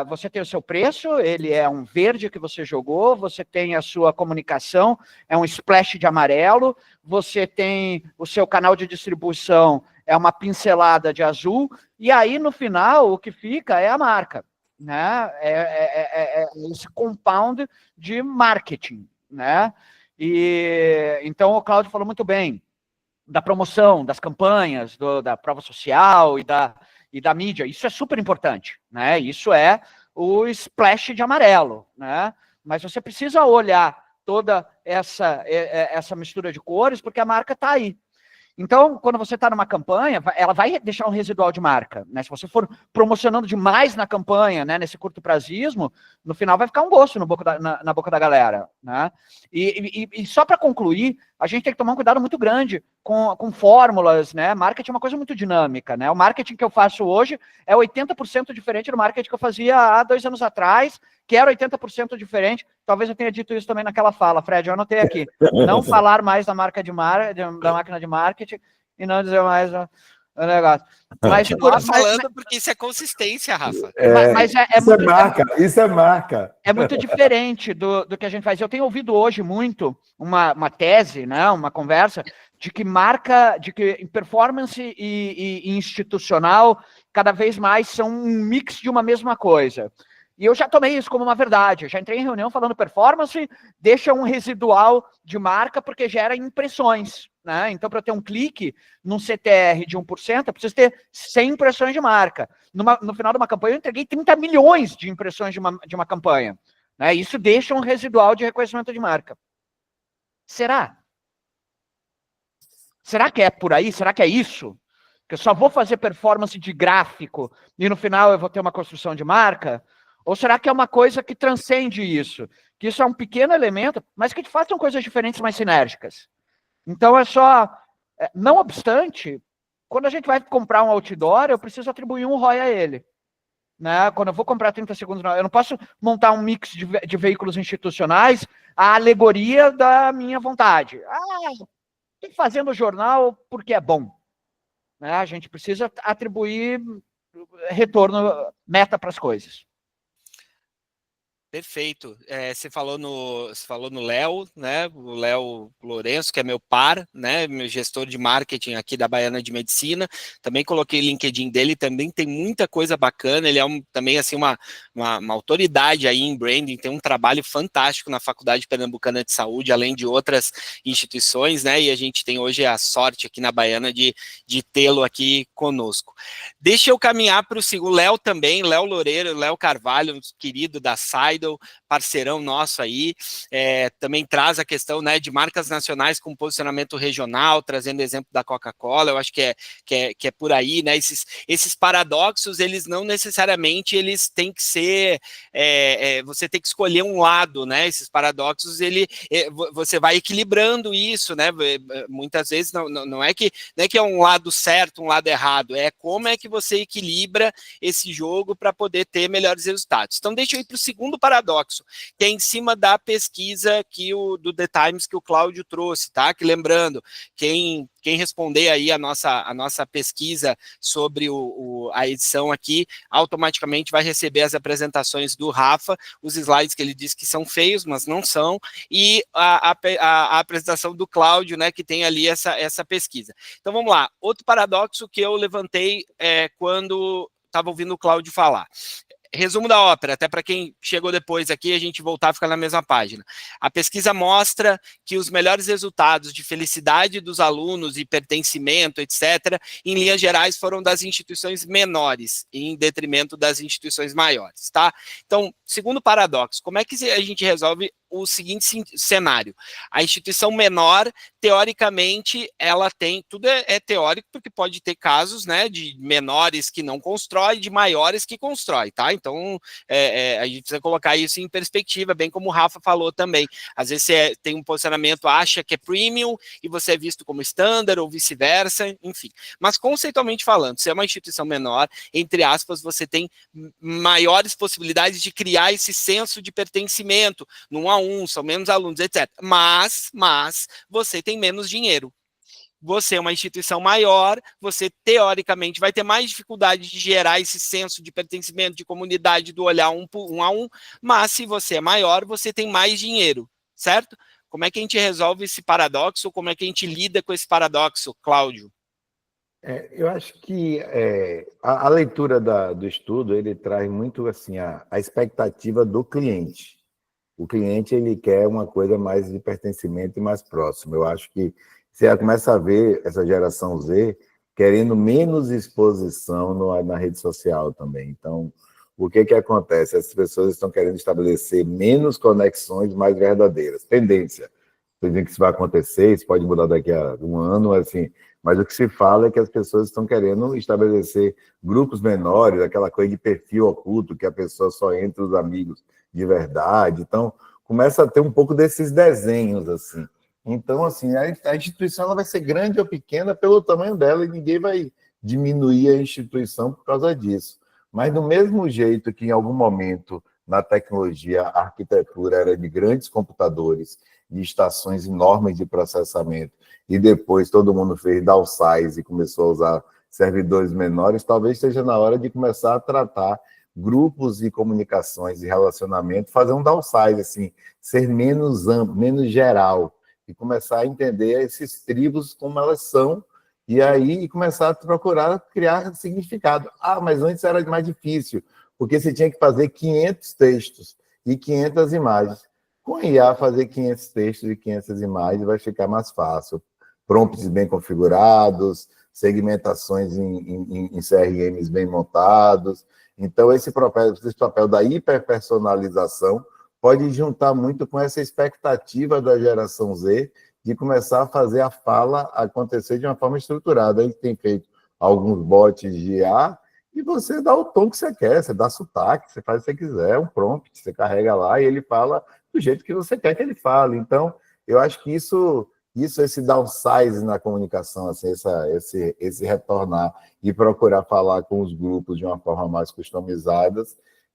Você tem o seu preço, ele é um verde que você jogou, você tem a sua comunicação, é um splash de amarelo, você tem o seu canal de distribuição, é uma pincelada de azul, e aí no final o que fica é a marca, né? Esse compound de marketing, né? E então o Cláudio falou muito bem da promoção, das campanhas, da prova social e da mídia. Isso é super importante, né? Isso é o splash de amarelo, né? Mas você precisa olhar toda essa mistura de cores, porque a marca está aí. Então, quando você está numa campanha, ela vai deixar um residual de marca, né? Se você for promocionando demais na campanha, né, nesse curto prazismo, no final vai ficar um gosto na boca da galera, né? E só para concluir, a gente tem que tomar um cuidado muito grande com fórmulas, né? Marketing é uma coisa muito dinâmica, né? O marketing que eu faço hoje é 80% diferente do marketing que eu fazia há 2 anos atrás, que era 80% diferente. Talvez eu tenha dito isso também naquela fala, Fred, eu anotei aqui. Não falar mais da máquina de marketing e não dizer mais o negócio. Mas, Tô falando porque isso é consistência, Rafa. Mas isso é marca, isso é marca. É muito diferente do que a gente faz. Eu tenho ouvido hoje muito uma tese, né, uma conversa, de que performance e institucional cada vez mais são um mix de uma mesma coisa. E eu já tomei isso como uma verdade. Eu já entrei em reunião falando performance, deixa um residual de marca porque gera impressões. Né? Então, para ter um clique num CTR de 1%, eu preciso ter 100 impressões de marca. No final de uma campanha, eu entreguei 30 milhões de impressões de uma campanha. Né? Isso deixa um residual de reconhecimento de marca. Será? Será que é por aí? Será que é isso? Que eu só vou fazer performance de gráfico e no final eu vou ter uma construção de marca? Ou será que é uma coisa que transcende isso? Que isso é um pequeno elemento, mas que de fato são coisas diferentes, mais sinérgicas. Então é só... Não obstante, quando a gente vai comprar um outdoor, eu preciso atribuir um ROI a ele. Né? Quando eu vou comprar 30 segundos, eu não posso montar um mix de veículos institucionais à alegoria da minha vontade. Estou fazendo o jornal porque é bom. Né? A gente precisa atribuir retorno, meta para as coisas. Perfeito. Você falou no Léo, né? O Léo Lourenço, que é meu par, né? Meu gestor de marketing aqui da Baiana de Medicina. Também coloquei o LinkedIn dele, também tem muita coisa bacana. Ele é também assim uma autoridade aí em branding, tem um trabalho fantástico na Faculdade Pernambucana de Saúde, além de outras instituições, né? E a gente tem hoje a sorte aqui na Baiana de tê-lo aqui conosco. Deixa eu caminhar para o segundo. Léo também, Léo Loureiro, Léo Carvalho, um querido da Sidle, parceirão nosso aí, também traz a questão, né, de marcas nacionais com posicionamento regional, trazendo exemplo da Coca-Cola. Eu acho que é por aí, né, esses paradoxos, eles não necessariamente, eles têm que ser, você tem que escolher um lado, né, esses paradoxos, você vai equilibrando isso, né, muitas vezes não é que é um lado certo, um lado errado, é como é que você equilibra esse jogo para poder ter melhores resultados. Então, deixa eu ir para o segundo paradoxo, que é em cima da pesquisa do The Times que o Cláudio trouxe, tá? Que lembrando, quem responder aí a nossa pesquisa sobre a edição aqui, automaticamente vai receber as apresentações do Rafa, os slides que ele disse que são feios, mas não são, e a apresentação do Cláudio, né, que tem ali essa pesquisa. Então vamos lá, outro paradoxo que eu levantei quando estava ouvindo o Cláudio falar. Resumo da ópera, até para quem chegou depois aqui, a gente voltar a ficar na mesma página. A pesquisa mostra que os melhores resultados de felicidade dos alunos e pertencimento, etc., em linhas gerais, foram das instituições menores, em detrimento das instituições maiores, tá? Então, segundo paradoxo, como é que a gente resolve o seguinte cenário? A instituição menor, teoricamente, ela tem, tudo é teórico, porque pode ter casos, né, de menores que não constroem, de maiores que constroem, tá? Então, a gente precisa colocar isso em perspectiva, bem como o Rafa falou também. Às vezes você tem um posicionamento, acha que é premium, e você é visto como standard, ou vice-versa, enfim. Mas, conceitualmente falando, se é uma instituição menor, entre aspas, você tem maiores possibilidades de criar esse senso de pertencimento, num a um, são menos alunos, etc. Mas você tem menos dinheiro. Você é uma instituição maior, você teoricamente vai ter mais dificuldade de gerar esse senso de pertencimento, de comunidade, do olhar um a um, mas se você é maior, você tem mais dinheiro, certo? Como é que a gente resolve esse paradoxo? Como é que a gente lida com esse paradoxo, Cláudio? Eu acho que a leitura do estudo, ele traz muito assim, a expectativa do cliente. O cliente, ele quer uma coisa mais de pertencimento e mais próximo. Eu acho que você começa a ver essa geração Z querendo menos exposição na rede social também. Então, o que acontece? As pessoas estão querendo estabelecer menos conexões mais verdadeiras. Tendência. Não sei que isso vai acontecer, isso pode mudar daqui a um ano, assim, mas o que se fala é que as pessoas estão querendo estabelecer grupos menores, aquela coisa de perfil oculto, que a pessoa só entra os amigos de verdade. Então, começa a ter um pouco desses desenhos, assim. Então, assim, a instituição ela vai ser grande ou pequena pelo tamanho dela, e ninguém vai diminuir a instituição por causa disso. Mas, do mesmo jeito que, em algum momento, na tecnologia, a arquitetura era de grandes computadores, de estações enormes de processamento, e depois todo mundo fez downsize e começou a usar servidores menores, talvez esteja na hora de começar a tratar grupos de comunicações e relacionamento, fazer um downsize, assim, ser menos amplo, menos geral, e começar a entender esses tribos como elas são, e aí começar a procurar criar significado. Ah, mas antes era mais difícil, porque você tinha que fazer 500 textos e 500 imagens. Com IA, fazer 500 textos e 500 imagens vai ficar mais fácil. Prompts bem configurados, segmentações em CRMs bem montados. Então, esse papel da hiperpersonalização pode juntar muito com essa expectativa da geração Z de começar a fazer a fala acontecer de uma forma estruturada. A gente tem feito alguns bots de IA e você dá o tom que você quer, você dá sotaque, você faz o que você quiser, um prompt, você carrega lá e ele fala do jeito que você quer que ele fale. Então, eu acho que esse downsize na comunicação, assim, esse retornar e procurar falar com os grupos de uma forma mais customizada,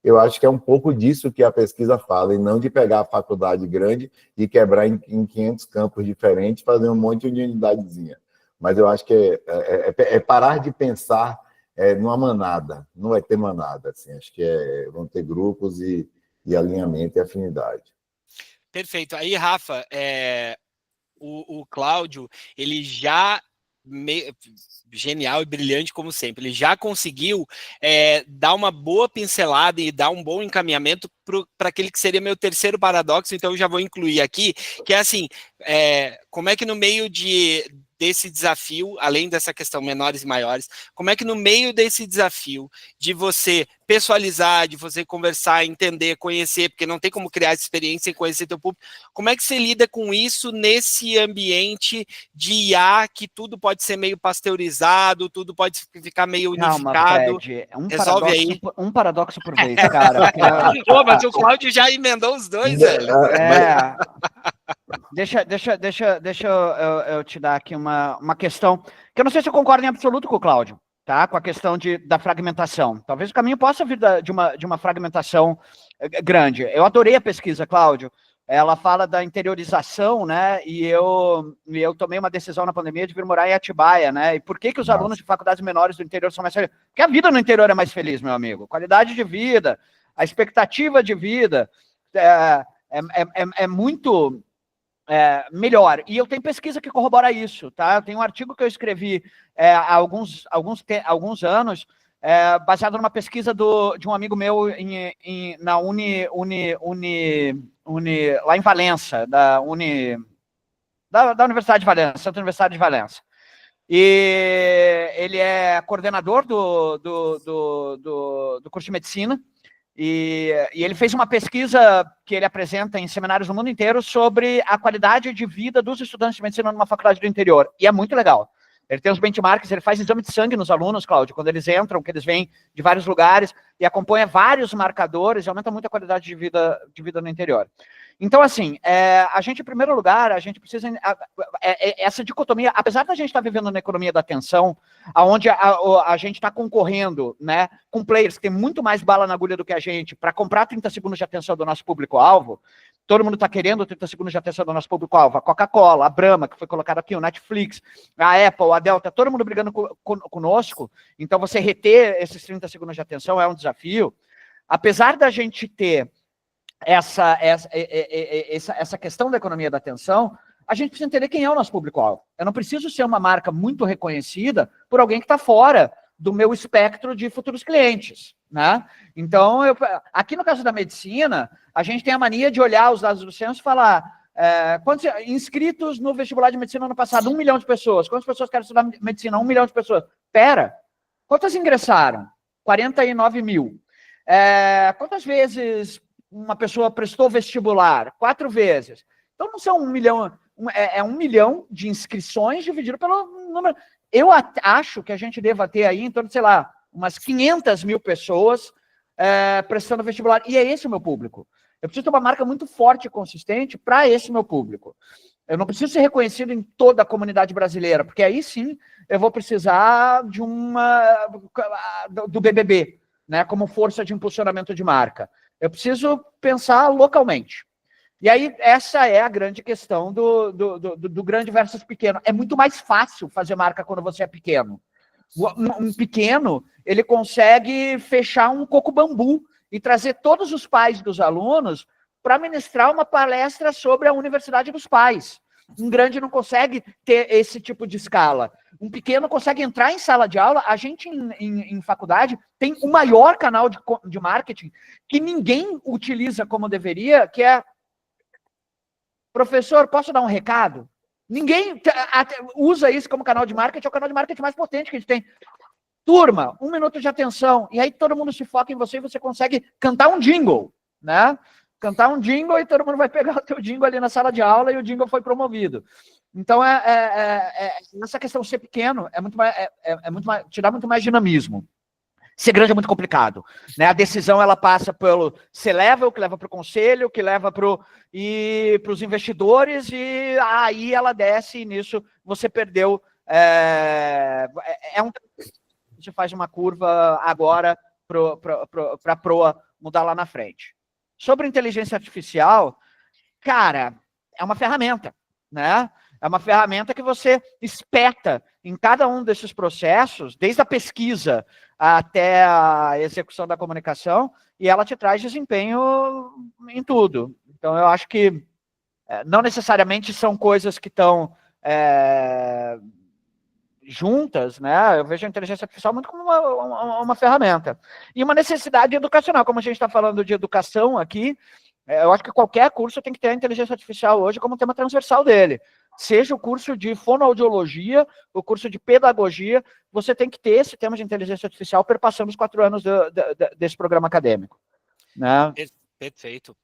eu acho que é um pouco disso que a pesquisa fala, e não de pegar a faculdade grande e quebrar em 500 campos diferentes, fazer um monte de unidadezinha. Mas eu acho que é parar de pensar numa manada, não vai ter manada, assim, acho que vão ter grupos e alinhamento e afinidade. Perfeito. Aí, Rafa, o Cláudio, ele já, genial e brilhante como sempre, ele já conseguiu dar uma boa pincelada e dar um bom encaminhamento para aquele que seria meu terceiro paradoxo, então eu já vou incluir aqui, que é assim, como é que no meio desse desafio, além dessa questão menores e maiores, como é que no meio desse desafio de você pessoalizar, de você conversar, entender, conhecer, porque não tem como criar essa experiência sem conhecer teu público, como é que você lida com isso nesse ambiente de IA, que tudo pode ser meio pasteurizado, tudo pode ficar meio unificado? Calma, Fred, um paradoxo por vez, cara. Pô, mas o Cláudio já emendou os dois, velho. Deixa eu te dar aqui uma questão, que eu não sei se eu concordo em absoluto com o Cláudio, tá? Com a questão da fragmentação. Talvez o caminho possa vir de uma fragmentação grande. Eu adorei a pesquisa, Cláudio. Ela fala da interiorização, né? E eu tomei uma decisão na pandemia de vir morar em Atibaia, né? E por que os alunos de faculdades menores do interior são mais felizes? Porque a vida no interior é mais feliz, meu amigo. Qualidade de vida, a expectativa de vida é muito melhor. E eu tenho pesquisa que corrobora isso, tá? Eu tenho um artigo que eu escrevi há alguns anos, baseado numa pesquisa de um amigo meu na lá em Valença, da Universidade de Valença, Santa Universidade de Valença. E ele é coordenador do curso de medicina, e ele fez uma pesquisa que ele apresenta em seminários no mundo inteiro sobre a qualidade de vida dos estudantes de medicina numa faculdade do interior. E é muito legal. Ele tem os benchmarks, ele faz exame de sangue nos alunos, Cláudio, quando eles entram, que eles vêm de vários lugares, e acompanha vários marcadores, e aumenta muito a qualidade de vida no interior. Então, assim, a gente, em primeiro lugar, a gente precisa... essa dicotomia, apesar da gente estar vivendo na economia da atenção, onde a gente está concorrendo, né, com players que têm muito mais bala na agulha do que a gente para comprar 30 segundos de atenção do nosso público-alvo, todo mundo está querendo 30 segundos de atenção do nosso público-alvo, a Coca-Cola, a Brahma, que foi colocada aqui, o Netflix, a Apple, a Delta, todo mundo brigando conosco, então você reter esses 30 segundos de atenção é um desafio. Apesar da gente ter essa questão da economia da atenção, a gente precisa entender quem é o nosso público-alvo. Eu não preciso ser uma marca muito reconhecida por alguém que está fora do meu espectro de futuros clientes, né? Então, aqui no caso da medicina, a gente tem a mania de olhar os dados do censo e falar quantos inscritos no vestibular de medicina ano passado? 1 milhão de pessoas. Quantas pessoas querem estudar medicina? 1 milhão de pessoas. Pera, quantas ingressaram? 49 mil. Quantas vezes uma pessoa prestou vestibular? 4 vezes. Então, não são 1 milhão, é 1 milhão de inscrições dividido pelo número. Eu acho que a gente deva ter aí em torno de, sei lá, umas 500 mil pessoas prestando vestibular. E é esse o meu público. Eu preciso ter uma marca muito forte e consistente para esse meu público. Eu não preciso ser reconhecido em toda a comunidade brasileira, porque aí sim eu vou precisar do BBB, né, como força de impulsionamento de marca. Eu preciso pensar localmente. E aí, essa é a grande questão do grande versus pequeno. É muito mais fácil fazer marca quando você é pequeno. Um pequeno, ele consegue fechar um coco bambu e trazer todos os pais dos alunos para ministrar uma palestra sobre a Universidade dos Pais. Um grande não consegue ter esse tipo de escala. Um pequeno consegue entrar em sala de aula. A gente, em faculdade, tem o maior canal de marketing que ninguém utiliza como deveria, que é: professor, posso dar um recado? Ninguém usa isso como canal de marketing, é o canal de marketing mais potente que a gente tem. Turma, 1 minuto de atenção, e aí todo mundo se foca em você e você consegue cantar um jingle, né? Cantar um jingle e todo mundo vai pegar o teu jingle ali na sala de aula e o jingle foi promovido. Então, essa questão de ser pequeno te dá muito mais dinamismo. Ser grande é muito complicado, né? A decisão, ela passa pelo C-level, que leva para o conselho, que leva para os investidores, e aí ela desce, e nisso você perdeu. Você faz uma curva agora para a proa mudar lá na frente. Sobre inteligência artificial, cara, é uma ferramenta, né? É uma ferramenta que você espeta em cada um desses processos, desde a pesquisa até a execução da comunicação, e ela te traz desempenho em tudo. Então, eu acho que não necessariamente são coisas que estão juntas, né? Eu vejo a inteligência artificial muito como uma ferramenta. E uma necessidade educacional, como a gente está falando de educação aqui, eu acho que qualquer curso tem que ter a inteligência artificial hoje como tema transversal dele. Seja o curso de fonoaudiologia, o curso de pedagogia, você tem que ter esse tema de inteligência artificial perpassando os 4 anos desse programa acadêmico, né? Perfeito,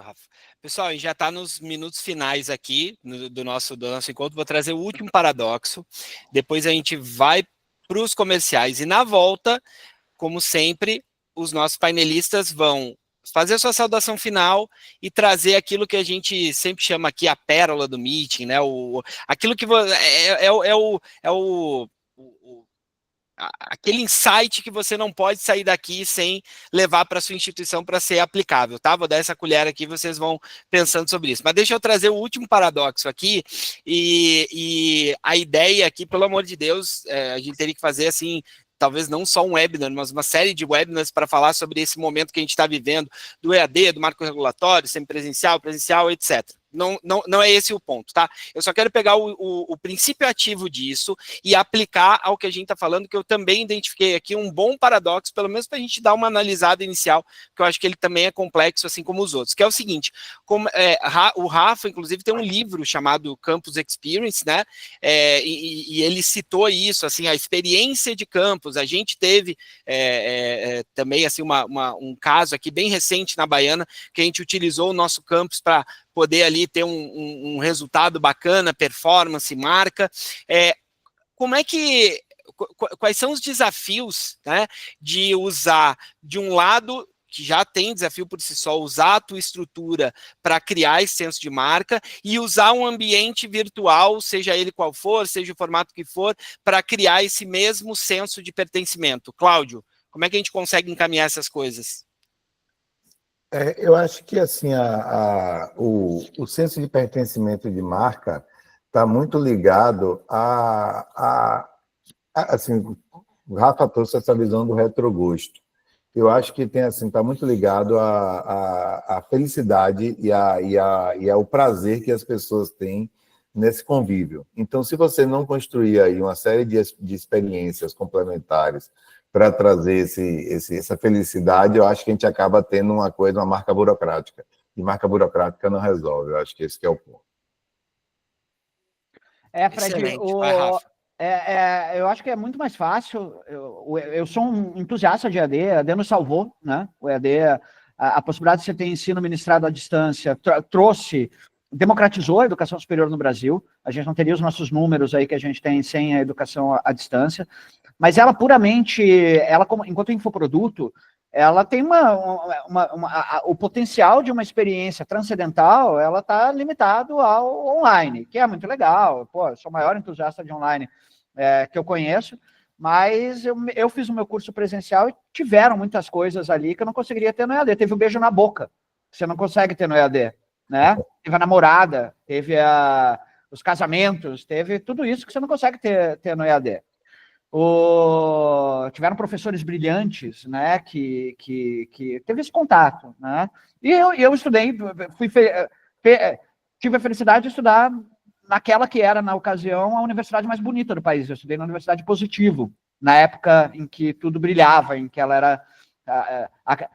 Rafa. Pessoal, a gente já está nos minutos finais aqui do nosso encontro. Vou trazer o último paradoxo. Depois a gente vai para os comerciais. E na volta, como sempre, os nossos painelistas vão fazer a sua saudação final e trazer aquilo que a gente sempre chama aqui a pérola do meeting, né? Aquilo que aquele insight que você não pode sair daqui sem levar para a sua instituição para ser aplicável, tá? Vou dar essa colher aqui, vocês vão pensando sobre isso. Mas deixa eu trazer o último paradoxo aqui, e a ideia aqui, pelo amor de Deus, a gente teria que fazer assim, talvez não só um webinar, mas uma série de webinars para falar sobre esse momento que a gente está vivendo, do EAD, do marco regulatório, semipresencial, presencial, etc. Não é esse o ponto, tá? Eu só quero pegar o princípio ativo disso e aplicar ao que a gente está falando, que eu também identifiquei aqui um bom paradoxo, pelo menos para a gente dar uma analisada inicial, que eu acho que ele também é complexo, assim como os outros, que é o seguinte, o Rafa, inclusive, tem um livro chamado Campus Experience, né? E ele citou isso, assim, a experiência de campus. A gente teve também, assim, um caso aqui bem recente na Baiana, que a gente utilizou o nosso campus para poder ali ter um resultado bacana, performance, marca. Quais são os desafios, né, de usar, de um lado, que já tem desafio por si só, usar a tua estrutura para criar esse senso de marca e usar um ambiente virtual, seja ele qual for, seja o formato que for, para criar esse mesmo senso de pertencimento. Cláudio, como é que a gente consegue encaminhar essas coisas? Eu acho que assim o senso de pertencimento de marca está muito ligado assim, o Rafa trouxe essa visão do retrogosto. Eu acho que tem assim, está muito ligado à felicidade e ao prazer que as pessoas têm nesse convívio. Então, se você não construir aí uma série de experiências complementares para trazer essa felicidade, eu acho que a gente acaba tendo uma marca burocrática. E marca burocrática não resolve, eu acho que esse que é o ponto. Fred, eu acho que é muito mais fácil. Eu sou um entusiasta de EAD, EAD nos salvou, né? O EAD, a possibilidade de você ter ensino ministrado à distância, democratizou a educação superior no Brasil. A gente não teria os nossos números aí que a gente tem sem a educação à distância. Mas ela puramente, enquanto infoproduto, ela tem o potencial de uma experiência transcendental, ela está limitado ao online, que é muito legal. Pô, eu sou o maior entusiasta de online que eu conheço, mas eu fiz o meu curso presencial e tiveram muitas coisas ali que eu não conseguiria ter no EAD. Teve o beijo na boca, que você não consegue ter no EAD, né? Teve a namorada, teve os casamentos, teve tudo isso que você não consegue ter no EAD. Tiveram professores brilhantes, né, que teve esse contato, né, e eu estudei, tive a felicidade de estudar naquela que era, na ocasião, a universidade mais bonita do país. Eu estudei na Universidade Positivo, na época em que tudo brilhava, em que ela era...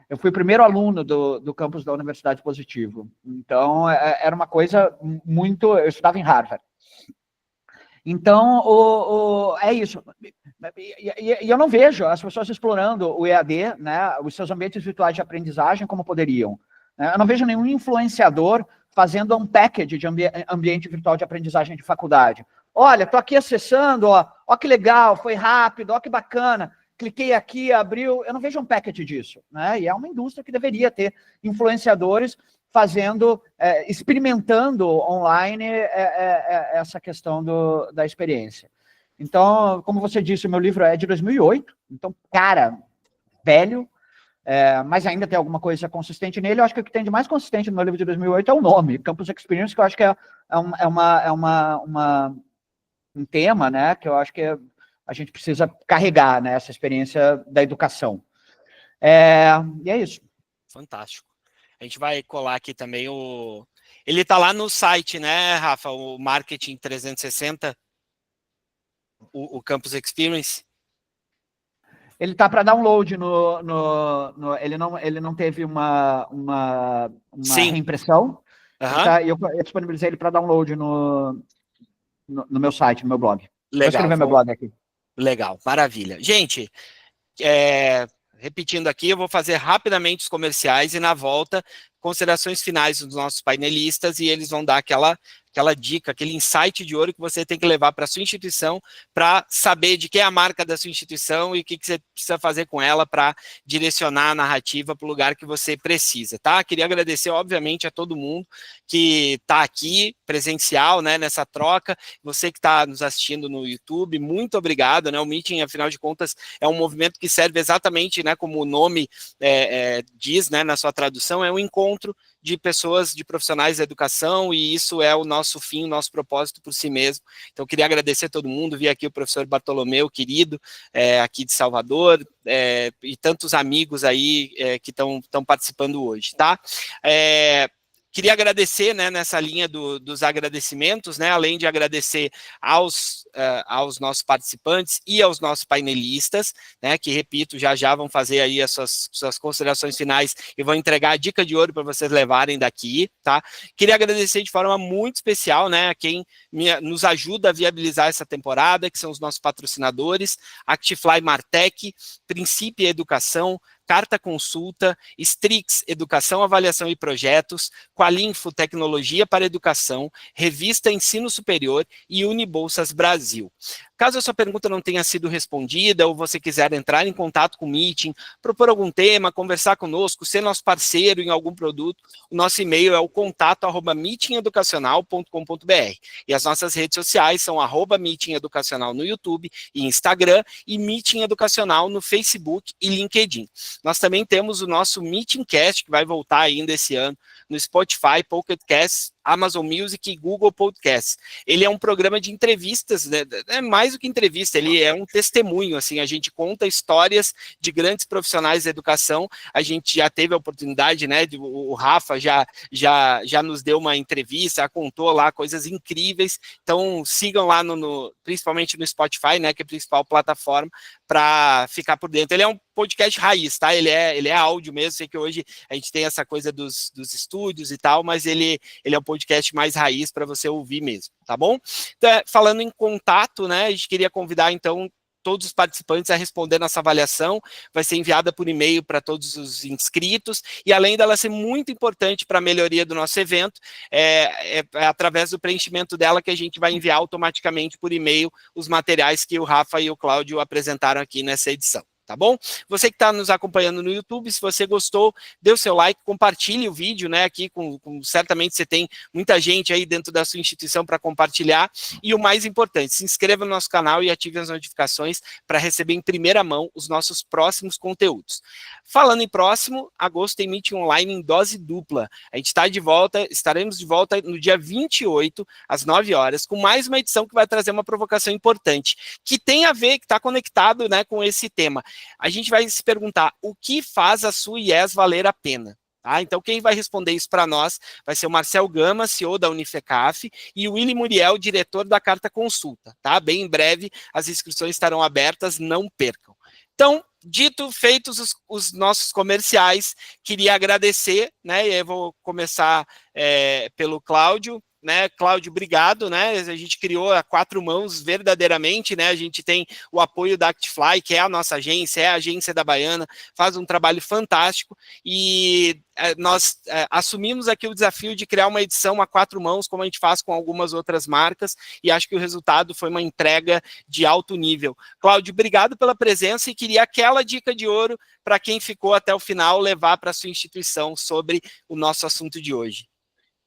eu fui o primeiro aluno do campus da Universidade Positivo. Então, era uma coisa muito... Eu estudava em Harvard. Então, é isso. E eu não vejo as pessoas explorando o EAD, né, os seus ambientes virtuais de aprendizagem como poderiam. Eu não vejo nenhum influenciador fazendo um package de ambiente virtual de aprendizagem de faculdade. Olha, estou aqui acessando, ó que legal, foi rápido, ó que bacana, cliquei aqui, abriu. Eu não vejo um package disso, né? E é uma indústria que deveria ter influenciadores fazendo, experimentando online essa questão da experiência. Então, como você disse, o meu livro é de 2008, então, cara, velho, mas ainda tem alguma coisa consistente nele. Eu acho que o que tem de mais consistente no meu livro de 2008 é o nome, Campus Experience, que eu acho que é um tema, né, que eu acho que a gente precisa carregar, né, essa experiência da educação. E é isso. Fantástico. A gente vai colar aqui também o... Ele está lá no site, né, Rafa? O Marketing 360, o Campus Experience. Ele está para download ele não teve uma reimpressão. Eu disponibilizei ele para download no meu site, no meu blog. Legal. Vou escrever meu blog aqui. Legal, maravilha. Gente, repetindo aqui, eu vou fazer rapidamente os comerciais e na volta, considerações finais dos nossos painelistas e eles vão dar aquela dica, aquele insight de ouro que você tem que levar para a sua instituição para saber de que é a marca da sua instituição e o que você precisa fazer com ela para direcionar a narrativa para o lugar que você precisa, tá? Queria agradecer, obviamente, a todo mundo que está aqui, presencial, né, nessa troca, você que está nos assistindo no YouTube, muito obrigado, né? O Meeting, afinal de contas, é um movimento que serve exatamente, né, como o nome diz, né, na sua tradução, é um encontro de pessoas, de profissionais da educação, e isso é o nosso fim, o nosso propósito por si mesmo. Então, queria agradecer a todo mundo, vi aqui o professor Bartolomeu, querido, aqui de Salvador, e tantos amigos aí que estão participando hoje, tá? Queria agradecer, né, nessa linha dos agradecimentos, né, além de agradecer aos nossos participantes e aos nossos painelistas, né, que, repito, já vão fazer aí as suas considerações finais e vão entregar a dica de ouro para vocês levarem daqui, tá? Queria agradecer de forma muito especial, né, a quem nos ajuda a viabilizar essa temporada, que são os nossos patrocinadores, Actifly Martech, Princípio Educação, Carta Consulta, Strix, Educação, Avaliação e Projetos, Qualinfo, Tecnologia para Educação, Revista Ensino Superior e Unibolsas Brasil. Caso a sua pergunta não tenha sido respondida ou você quiser entrar em contato com o Meeting, propor algum tema, conversar conosco, ser nosso parceiro em algum produto, o nosso e-mail é o contato@meetingeducacional.com.br e as nossas redes sociais são @meetingeducacional no YouTube e Instagram e Meeting Educacional no Facebook e LinkedIn. Nós também temos o nosso Meeting Cast, que vai voltar ainda esse ano, no Spotify, Pocket Casts, Amazon Music e Google Podcasts. Ele é um programa de entrevistas, né? É mais do que entrevista, ele é um testemunho, assim, a gente conta histórias de grandes profissionais da educação, a gente já teve a oportunidade, né, o Rafa já nos deu uma entrevista, contou lá coisas incríveis, então sigam lá, principalmente no Spotify, né, que é a principal plataforma, para ficar por dentro. Ele é um podcast raiz, tá? Ele é áudio mesmo, sei que hoje a gente tem essa coisa dos estúdios e tal, mas ele é um podcast mais raiz para você ouvir mesmo, tá bom? Então, falando em contato, né, a gente queria convidar, então, todos os participantes a responder nossa avaliação, vai ser enviada por e-mail para todos os inscritos, e além dela ser muito importante para a melhoria do nosso evento, é através do preenchimento dela que a gente vai enviar automaticamente por e-mail os materiais que o Rafa e o Cláudio apresentaram aqui nessa edição. tá bom? Você que está nos acompanhando no YouTube, se você gostou, dê o seu like, compartilhe o vídeo, né, aqui certamente você tem muita gente aí dentro da sua instituição para compartilhar, e o mais importante, se inscreva no nosso canal e ative as notificações para receber em primeira mão os nossos próximos conteúdos. Falando em próximo, agosto tem Meeting Online em dose dupla. A gente está de volta, estaremos de volta no dia 28, às 9 horas, com mais uma edição que vai trazer uma provocação importante, que tem a ver, que está conectado, né, com esse tema. A gente vai se perguntar o que faz a sua IES valer a pena. Tá? Então, quem vai responder isso para nós vai ser o Marcel Gama, CEO da Unifecaf, e o Willy Muriel, diretor da Carta Consulta. Tá? Bem em breve, as inscrições estarão abertas, não percam. Então, feitos os nossos comerciais, queria agradecer, né? E eu vou começar pelo Cláudio. Né, Cláudio, obrigado, né, a gente criou a 4 mãos verdadeiramente, né, a gente tem o apoio da Actifly, que é a nossa agência, é a agência da Baiana, faz um trabalho fantástico, e nós assumimos aqui o desafio de criar uma edição a 4 mãos, como a gente faz com algumas outras marcas, e acho que o resultado foi uma entrega de alto nível. Cláudio, obrigado pela presença, e queria aquela dica de ouro para quem ficou até o final levar para a sua instituição sobre o nosso assunto de hoje.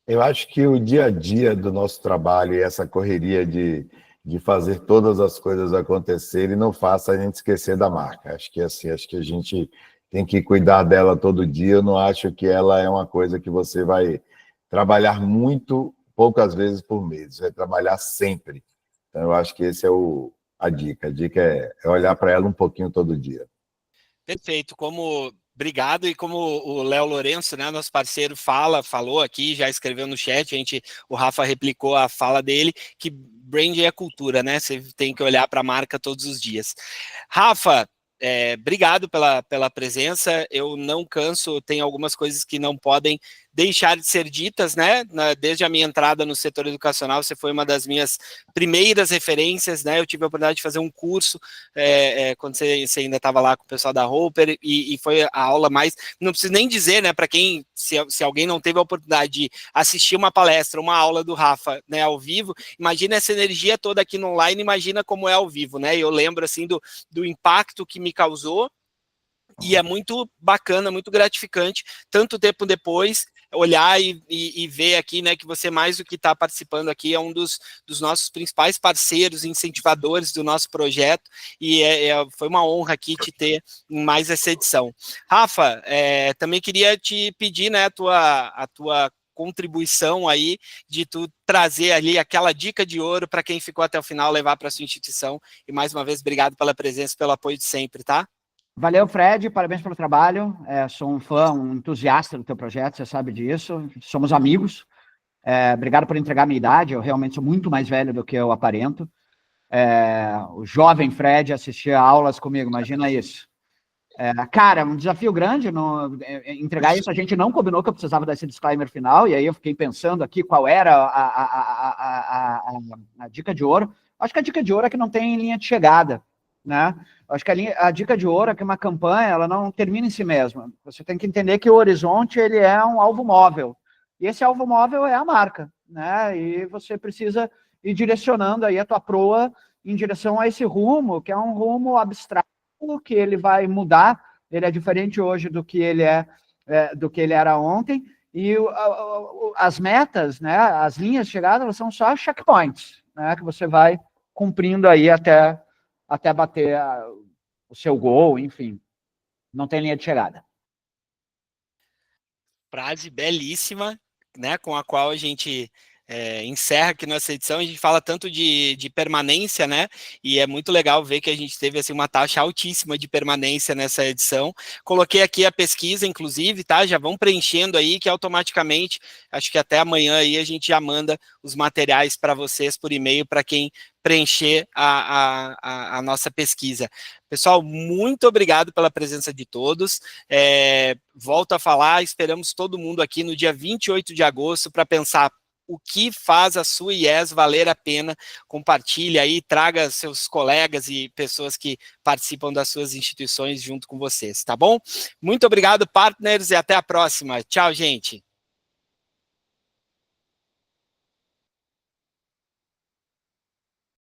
Eu acho que o dia a dia do nosso trabalho e essa correria de fazer todas as coisas acontecerem não faça a gente esquecer da marca. Acho que assim, acho que a gente tem que cuidar dela todo dia. Eu não acho que ela é uma coisa que você vai trabalhar muito, poucas vezes por mês. Vai trabalhar sempre. Então, eu acho que esse é a dica. A dica é olhar para ela um pouquinho todo dia. Perfeito. Obrigado, e como o Léo Lourenço, né, nosso parceiro, falou aqui, já escreveu no chat, o Rafa replicou a fala dele, que branding é cultura, né, você tem que olhar para a marca todos os dias. Rafa, obrigado pela presença, eu não canso, tem algumas coisas que não podem deixar de ser ditas, né, desde a minha entrada no setor educacional, você foi uma das minhas primeiras referências, né, eu tive a oportunidade de fazer um curso, quando você ainda estava lá com o pessoal da Roper, e foi a aula mais, não preciso nem dizer, né, para quem, se alguém não teve a oportunidade de assistir uma palestra, uma aula do Rafa, né, ao vivo, imagina essa energia toda aqui no online, imagina como é ao vivo, né, eu lembro, assim, do impacto que me causou, e é muito bacana, muito gratificante, tanto tempo depois, olhar e ver aqui, né, que você, mais do que está participando aqui, é um dos nossos principais parceiros, incentivadores do nosso projeto, e foi uma honra aqui te ter em mais essa edição. Rafa, também queria te pedir, né, a tua contribuição aí, de tu trazer ali aquela dica de ouro para quem ficou até o final, levar para a sua instituição, e mais uma vez, obrigado pela presença, pelo apoio de sempre, tá? Valeu, Fred, parabéns pelo trabalho. Sou um fã, um entusiasta do teu projeto, você sabe disso. Somos amigos. Obrigado por entregar a minha idade, eu realmente sou muito mais velho do que eu aparento. O jovem Fred assistia aulas comigo, imagina isso. Cara, um desafio grande entregar isso. A gente não combinou que eu precisava desse disclaimer final, e aí eu fiquei pensando aqui qual era a dica de ouro. Acho que a dica de ouro é que não tem linha de chegada, né? Acho que a dica de ouro é que uma campanha, ela não termina em si mesma. Você tem que entender que o horizonte, ele é um alvo móvel. E esse alvo móvel é a marca, né? E você precisa ir direcionando aí a tua proa em direção a esse rumo, que é um rumo abstrato, que ele vai mudar. Ele é diferente hoje do que ele era ontem. E as metas, né? As linhas de chegada, elas são só checkpoints, né? Que você vai cumprindo aí até bater o seu gol, enfim. Não tem linha de chegada. Frase belíssima, né, com a qual a gente encerra aqui nossa edição. A gente fala tanto de permanência, né, e é muito legal ver que a gente teve assim, uma taxa altíssima de permanência nessa edição. Coloquei aqui a pesquisa, inclusive, tá, já vão preenchendo aí, que automaticamente, acho que até amanhã aí a gente já manda os materiais para vocês por e-mail, para quem preencher a nossa pesquisa. Pessoal, muito obrigado pela presença de todos. Volto a falar, esperamos todo mundo aqui no dia 28 de agosto para pensar o que faz a sua IES valer a pena. Compartilhe aí, traga seus colegas e pessoas que participam das suas instituições junto com vocês, tá bom? Muito obrigado, partners, e até a próxima. Tchau, gente.